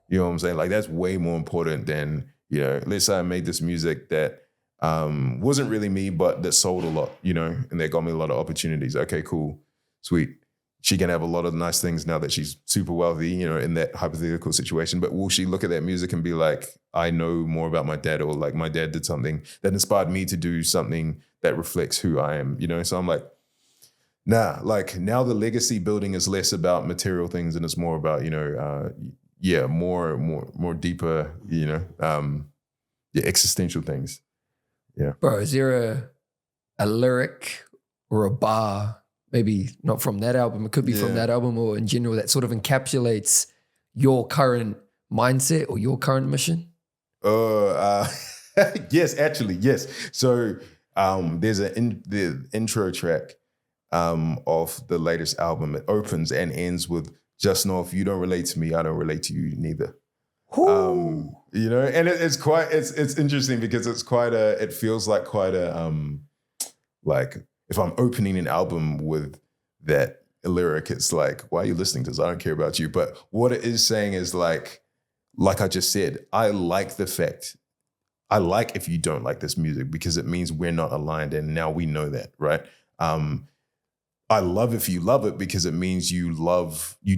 You know what I'm saying? Like that's way more important than, let's say I made this music that wasn't really me, but that sold a lot, and that got me a lot of opportunities. Okay, cool, sweet. She can have a lot of nice things now that she's super wealthy, in that hypothetical situation. But will she look at that music and be like, I know more about my dad, or like my dad did something that inspired me to do something that reflects who I am, So I'm like, nah, like now the legacy building is less about material things and it's more about, more deeper, existential things. Yeah. Bro, is there a lyric or a bar, maybe not from that album, it could be from that album or in general, that sort of encapsulates your current mindset or your current mission? Yes, actually, yes. So there's the intro track of the latest album. It opens and ends with, just know if you don't relate to me, I don't relate to you neither. And it's interesting because it feels like quite a, like if I'm opening an album with that lyric, it's like, why are you listening to this? I don't care about you. But what it is saying is like I just said, I like if you don't like this music because it means we're not aligned. And now we know that, right? I love if you love it because it means you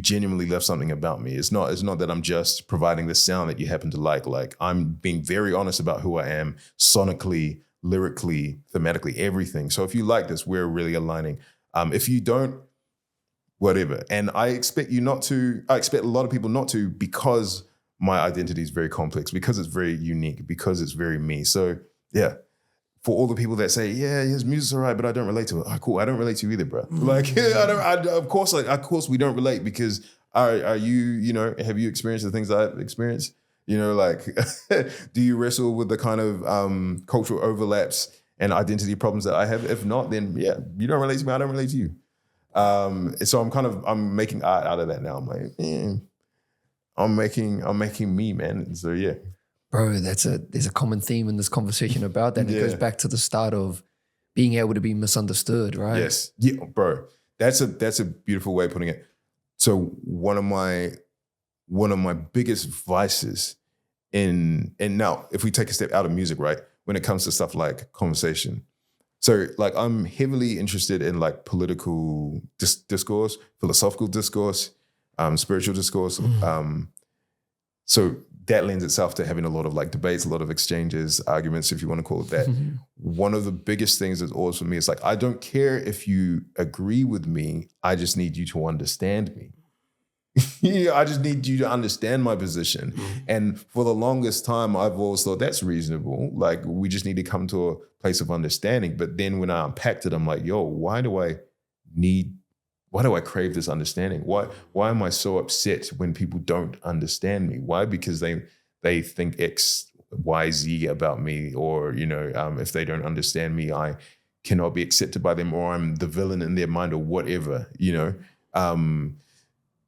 genuinely love something about me. It's not that I'm just providing the sound that you happen to like. Like I'm being very honest about who I am sonically, lyrically, thematically, everything. So if you like this, we're really aligning. If you don't, whatever. And I expect a lot of people not to, because my identity is very complex, because it's very unique, because it's very me. So yeah. For all the people that say, yeah, his music's all right, but I don't relate to it. Oh, cool. I don't relate to you either, bro. Like, of course we don't relate, because are you, have you experienced the things I've experienced? Do you wrestle with the kind of cultural overlaps and identity problems that I have? If not, then yeah, you don't relate to me, I don't relate to you. So I'm making art out of that now. I'm like, I'm making me, man. So yeah. Bro, there's a common theme in this conversation about that. And it goes back to the start of being able to be misunderstood, right? Yes. Yeah, bro. That's a beautiful way of putting it. So one of my biggest vices and now if we take a step out of music, right? When it comes to stuff like conversation. So like I'm heavily interested in like political discourse, philosophical discourse, spiritual discourse. So that lends itself to having a lot of like debates, a lot of exchanges, arguments, if you want to call it that. One of the biggest things that's always for me is like, I don't care if you agree with me. I just need you to understand me. I just need you to understand my position. And for the longest time, I've always thought that's reasonable. Like we just need to come to a place of understanding. But then when I unpacked it, I'm like, yo, why do I crave this understanding? Why am I so upset when people don't understand me? Why? Because they think X, Y, Z about me, or if they don't understand me, I cannot be accepted by them, or I'm the villain in their mind, or whatever.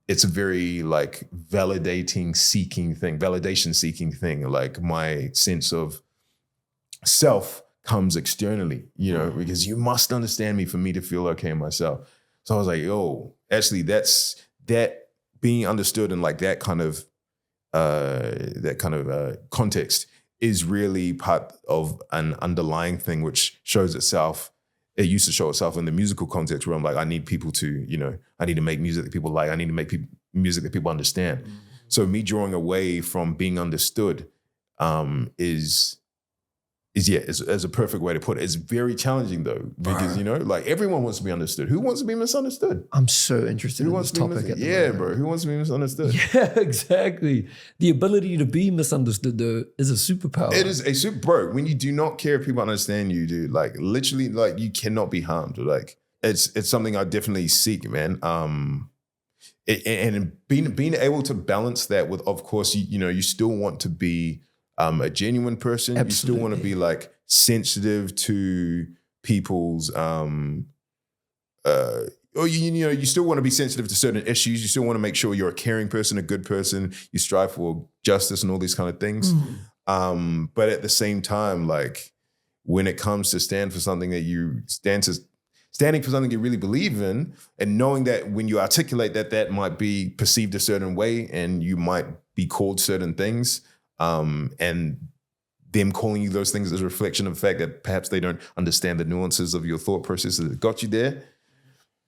It's a very like validation seeking thing. Like my sense of self comes externally, because you must understand me for me to feel okay in myself. So I was like, yo, actually that being understood in like that kind of context is really part of an underlying thing which shows itself. It used to show itself in the musical context where I'm like, I need people to, I need to make music that people like. I need to make music that people understand. Mm-hmm. So me drawing away from being understood is a perfect way to put it. It's very challenging though, because like everyone wants to be understood. Who wants to be misunderstood? I'm so interested in this topic. Bro. Who wants to be misunderstood? Yeah, exactly. The ability to be misunderstood though is a superpower. It is a super, bro. When you do not care if people understand you, dude, like literally, like you cannot be harmed. Like it's something I definitely seek, man. And being able to balance that with, of course, you still want to be a genuine person. Absolutely. You still want to be like sensitive to people's, you still want to be sensitive to certain issues. You still want to make sure you're a caring person, a good person. You strive for justice and all these kind of things. But at the same time, like when it comes to standing for something you really believe in, and knowing that when you articulate that might be perceived a certain way and you might be called certain things, and them calling you those things as a reflection of the fact that perhaps they don't understand the nuances of your thought process that got you there.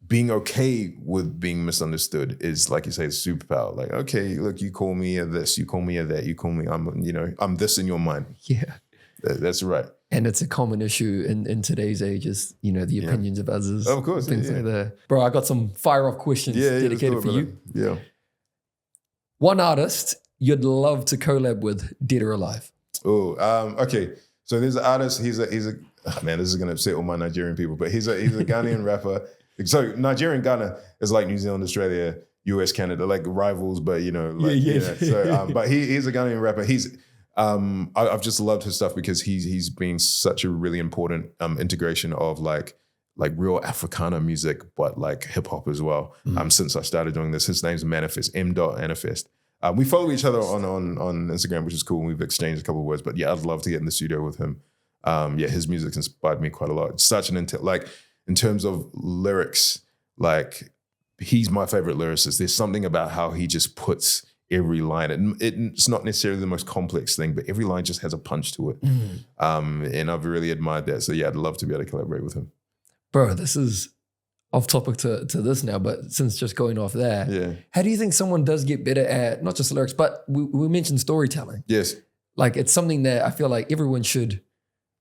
Being okay with being misunderstood is, like you say, a superpower. Like, okay, look, you call me a this, you call me a that, you call me, I'm this in your mind. Yeah. That's right. And it's a common issue in today's age is, the opinions of others. Of course. Things like that. Bro, I got some fire-off questions dedicated for you. Yeah. One artist you'd love to collab with, dead or alive? Oh, okay. So there's an artist. He's a man. This is gonna upset all my Nigerian people, but he's a Ghanaian rapper. So Nigerian Ghana is like New Zealand, Australia, US, Canada, like rivals, but So, but he's a Ghanaian rapper. I've just loved his stuff because he's been such a really important integration of like real Africana music, but like hip hop as well. Since I started doing this, his name's Manifest, M.Manifest. We follow each other on Instagram, which is cool. And we've exchanged a couple of words, but yeah, I'd love to get in the studio with him. His music's inspired me quite a lot. Such an in terms of lyrics, like he's my favorite lyricist. There's something about how he just puts every line, and it's not necessarily the most complex thing, but every line just has a punch to it. And I've really admired that. So yeah, I'd love to be able to collaborate with him. Bro, this is off topic to this now, but since just going off there, how do you think someone does get better at not just lyrics, but we mentioned storytelling? Yes. Like it's something that I feel like everyone should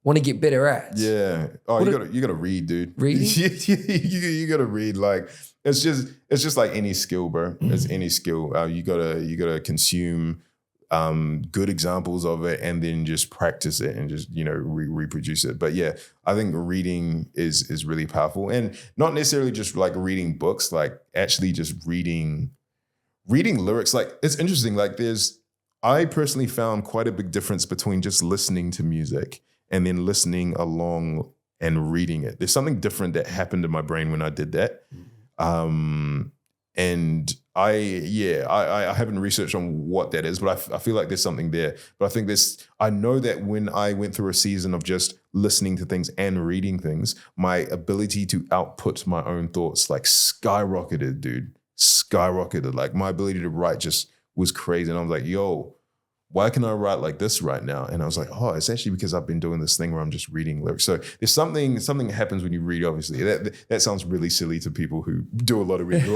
want to get better at. Yeah. Oh, you gotta read, dude. Reading? you gotta read. Like it's just like any skill, bro. It's any skill. You gotta consume good examples of it and then just practice it and just reproduce it. But yeah, I think reading is really powerful, and not necessarily just like reading books, like actually just reading lyrics. Like it's interesting. Like I personally found quite a big difference between just listening to music and then listening along and reading it. There's something different that happened in my brain when I did that. And I haven't researched on what that is, but I feel like there's something there. But I think I know that when I went through a season of just listening to things and reading things, my ability to output my own thoughts like skyrocketed, dude. Skyrocketed. Like my ability to write just was crazy. And I was like, yo, why can I write like this right now? And I was like, oh, it's actually because I've been doing this thing where I'm just reading lyrics. So there's something that happens when you read, obviously. That sounds really silly to people who do a lot of reading.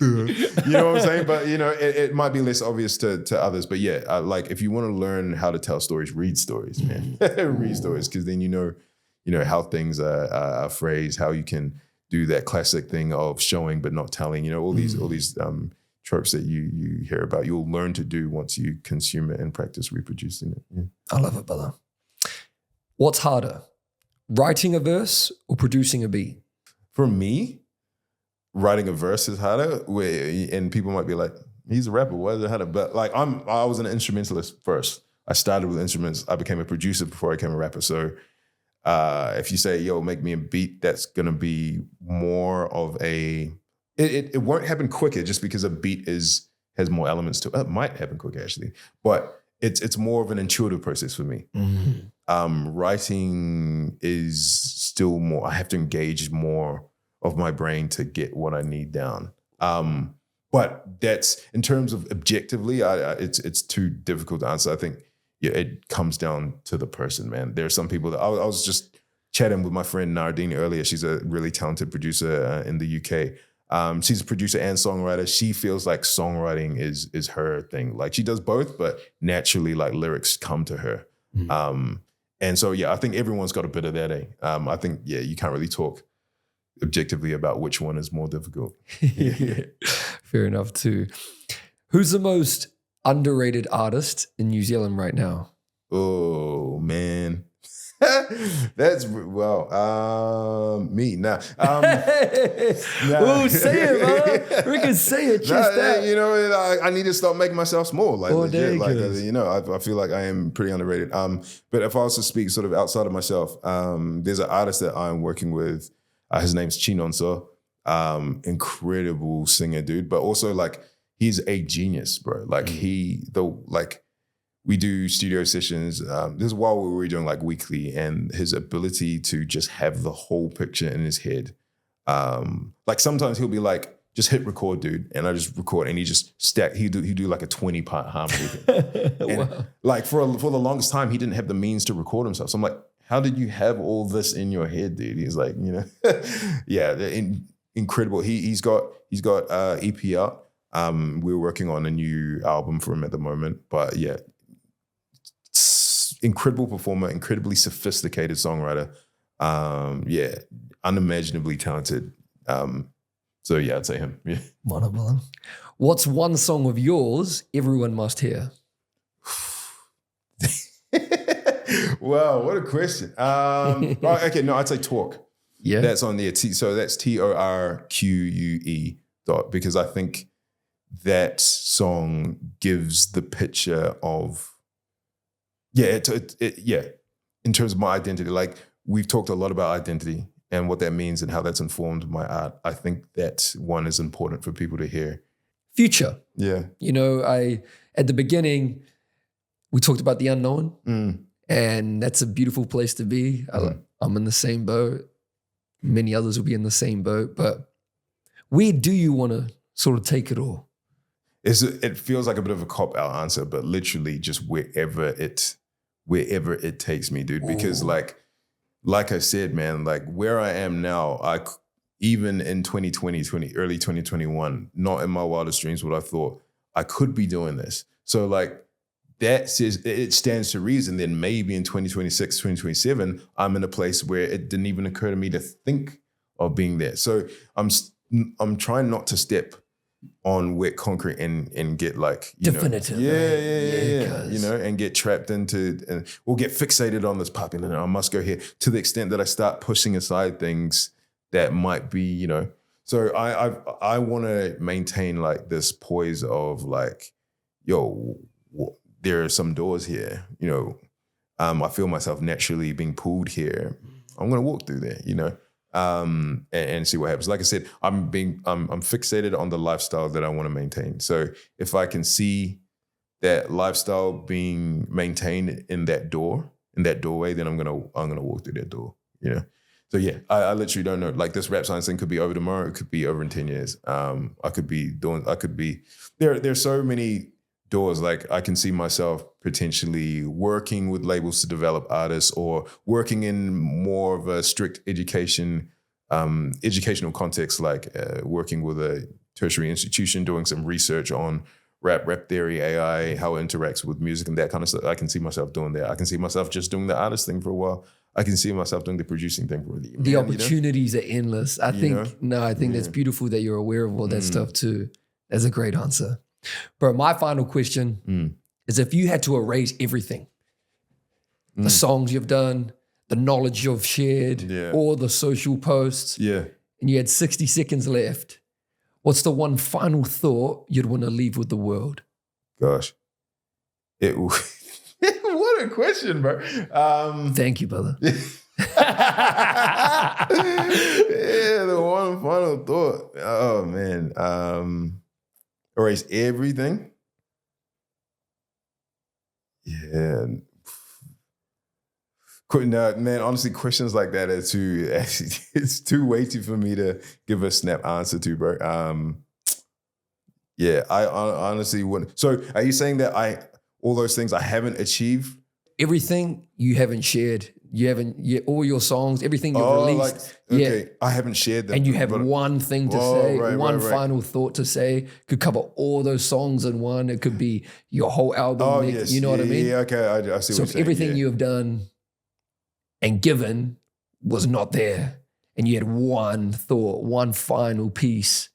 You know what I'm saying? But, it might be less obvious to others. But yeah, like if you want to learn how to tell stories, read stories, man. Read stories, because then you know how things are phrased, how you can do that classic thing of showing but not telling, all these tropes that you hear about, you'll learn to do once you consume it and practice reproducing it. Yeah. I love it, brother. What's harder, writing a verse or producing a beat? For me, writing a verse is harder, and people might be like, he's a rapper, why is it harder? But like I was an instrumentalist first. I started with instruments. I became a producer before I became a rapper. So if you say, yo, make me a beat, that's going to be more of it won't happen quicker just because a beat has more elements to it. It might happen quicker actually, but it's more of an intuitive process for me. Writing is still more, I have to engage more of my brain to get what I need down. But that's in terms of objectively, it's too difficult to answer. I think it comes down to the person, man. There are some people that I was just chatting with my friend Nardine earlier. She's a really talented producer in the UK. She's a producer and songwriter. She feels like songwriting is her thing. Like she does both, but naturally like lyrics come to her. And so, I think everyone's got a bit of that. I think, you can't really talk objectively about which one is more difficult. Fair enough too. Who's the most underrated artist in New Zealand right now? Oh, man. That's me now. Ooh, say it, man. Rick, say it. Just that. I need to start making myself small. Like legit, like I I feel like I am pretty underrated. But if I was to speak sort of outside of myself, there's an artist that I'm working with. His name's Chinonso. Incredible singer, dude. But also like he's a genius, bro. Like we do studio sessions. This is while we were doing like weekly, and his ability to just have the whole picture in his head. Like sometimes he'll be like, just hit record, dude. And I just record and he just he do like a 20-part harmony thing. And Wow. like for the longest time, he didn't have the means to record himself. So I'm like, how did you have all this in your head, dude? He's like, incredible. He's got EP out. We're working on a new album for him at the moment. But incredible performer, incredibly sophisticated songwriter. Unimaginably talented. So I'd say him. Yeah. What's one song of yours everyone must hear? Wow, what a question. I'd say Talk. Yeah. That's on there. So that's TORQUE. Because I think that song gives the picture of in terms of my identity. Like we've talked a lot about identity and what that means and how that's informed my art. I think that one is important for people to hear. Future. Yeah. At the beginning, we talked about the unknown, and that's a beautiful place to be. I'm in the same boat. Many others will be in the same boat, but where do you want to sort of take it all? It feels like a bit of a cop-out answer, but literally just wherever it takes me, dude. Because like I said, man, like where I am now, even in 2020, early 2021, not in my wildest dreams would I thought I could be doing this. So like that says it stands to reason then maybe in 2026, 2027, I'm in a place where it didn't even occur to me to think of being there. So I'm trying not to step on wet concrete and get like definitive. And get trapped into or get fixated on this puppy. No, I must go here, to the extent that I start pushing aside things that might be, So I want to maintain like this poise of like, there are some doors here, I feel myself naturally being pulled here. I'm going to walk through there, and see what happens. Like I said, I'm fixated on the lifestyle that I want to maintain. So if I can see that lifestyle being maintained in that doorway, then I'm gonna walk through that door. So I literally don't know. Like this rap science thing could be over tomorrow. It could be over in 10 years. There's so many doors. Like I can see myself potentially working with labels to develop artists, or working in more of a strict educational context, like working with a tertiary institution, doing some research on rap theory, AI, how it interacts with music and that kind of stuff. I can see myself doing that. I can see myself just doing the artist thing for a while. I can see myself doing the producing thing for a while. The opportunities are endless. I think that's beautiful that you're aware of all that stuff too. That's a great answer. Bro, my final question is, if you had to erase everything, the songs you've done, the knowledge you've shared, all the social posts, and you had 60 seconds left, what's the one final thought you'd want to leave with the world? Gosh. What a question, bro. Thank you, brother. The one final thought. Oh, man. Erase everything. Yeah. No, man, honestly, questions like that are too, it's too weighty for me to give a snap answer to, bro. Yeah, I honestly wouldn't. So are you saying that all those things I haven't achieved? Everything you haven't shared, all your songs, everything you've released. I haven't shared them. And you have one thing to say, one right. final thought to say, could cover all those songs in one. It could be your whole album. Oh, mix, yes. You know what I mean? Yeah, okay, I see what you're saying. So if everything you have done and given was not there, and you had one thought, one final piece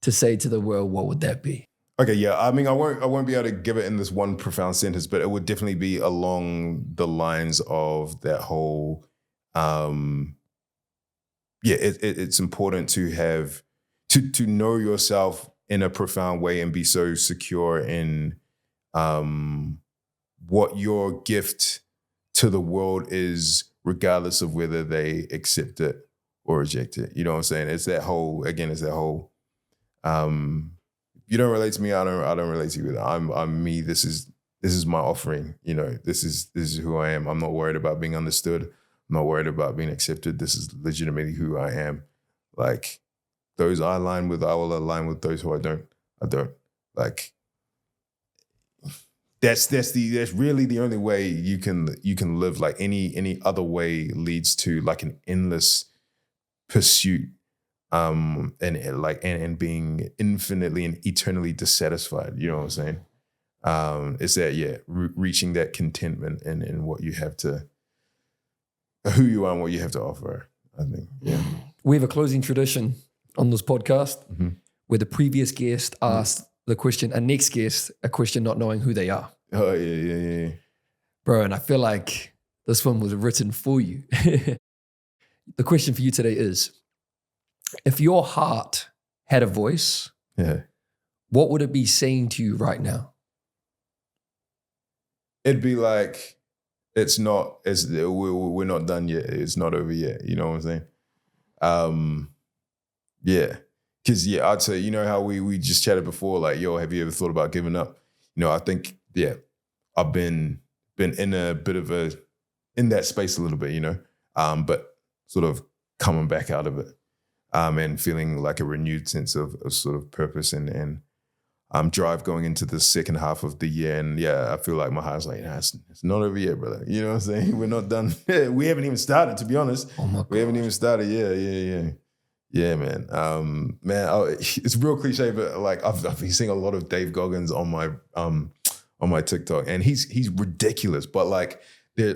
to say to the world, what would that be? Okay, yeah. I mean, I won't be able to give it in this one profound sentence, but it would definitely be along the lines of that whole. It's important to have to know yourself in a profound way and be so secure in what your gift to the world is, regardless of whether they accept it or reject it. You know what I'm saying? It's that whole. You don't relate to me, I don't relate to you either. I'm me. This is my offering. You know, this is who I am. I'm not worried about being understood. I'm not worried about being accepted. This is legitimately who I am. Like those I align with, I will align with. Those who I don't. Like that's really the only way you can live. Like any other way leads to like an endless pursuit. And being infinitely and eternally dissatisfied, you know what I'm saying? It's that, reaching that contentment in what you have to, who you are and what you have to offer, I think, yeah. We have a closing tradition on this podcast where the previous guest asked the question, a next guest, a question not knowing who they are. Oh, yeah. Bro, and I feel like this one was written for you. The question for you today is, if your heart had a voice, what would it be saying to you right now? It'd be like, we're not done yet. It's not over yet. You know what I'm saying? Because I'd say, you know how we just chatted before, like, yo, have you ever thought about giving up? You know, I think, I've been in a bit of in that space a little bit, you know, but sort of coming back out of it. And feeling like a renewed sense of sort of purpose and drive going into the second half of the year. And I feel like my heart's like, it's not over yet, brother. You know what I'm saying? We're not done. We haven't even started, to be honest. Oh my God. We haven't even started. Yeah, man. It's real cliche, but like I've been seeing a lot of Dave Goggins on my TikTok, and he's ridiculous. But like,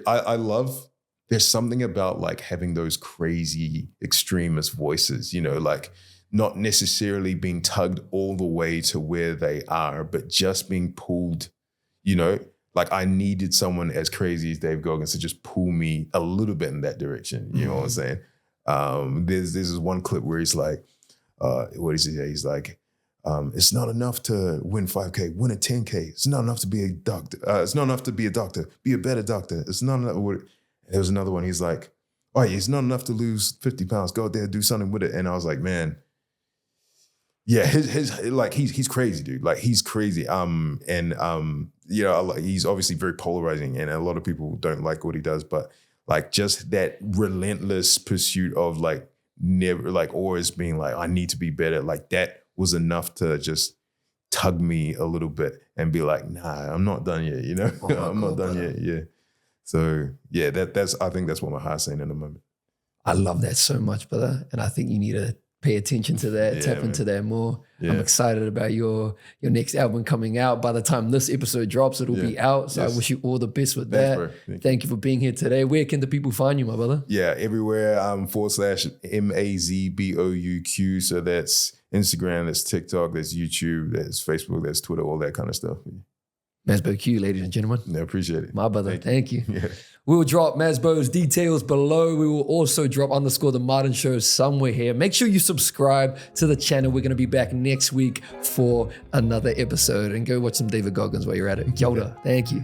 I love. There's something about like having those crazy extremist voices, you know, like not necessarily being tugged all the way to where they are, but just being pulled, you know, like I needed someone as crazy as Dave Goggins to just pull me a little bit in that direction. You know what I'm saying? There's this one clip where he's like, what does he say? He's like, it's not enough to win 5K, win a 10K. It's not enough to be a doctor. It's not enough to be a doctor, be a better doctor. It's not enough. There was another one. He's like, oh, it's not enough to lose 50 pounds. Go out there, do something with it. And I was like, man, he's crazy, dude. Like he's crazy. He's obviously very polarizing, and a lot of people don't like what he does. But like just that relentless pursuit of like never, like always being like, I need to be better. Like that was enough to just tug me a little bit and be like, nah, I'm not done yet. You know, I'm not done yet. Yeah. So I think that's what my heart's saying in the moment. I love that so much, brother. And I think you need to pay attention to that, tap into that more. Yeah. I'm excited about your next album coming out. By the time this episode drops, it'll be out. So I wish you all the best with that. Thank you for being here today. Where can the people find you, my brother? Yeah, everywhere. /Mazbou Q. So that's Instagram, that's TikTok, that's YouTube, that's Facebook, that's Twitter, all that kind of stuff. Mazbou Q, ladies and gentlemen. I appreciate it. My brother, thank you. Yeah. We will drop Mazbou's details below. We will also drop _ The Martin Show somewhere here. Make sure you subscribe to the channel. We're going to be back next week for another episode. And go watch some David Goggins while you're at it. Kia ora. Thank you.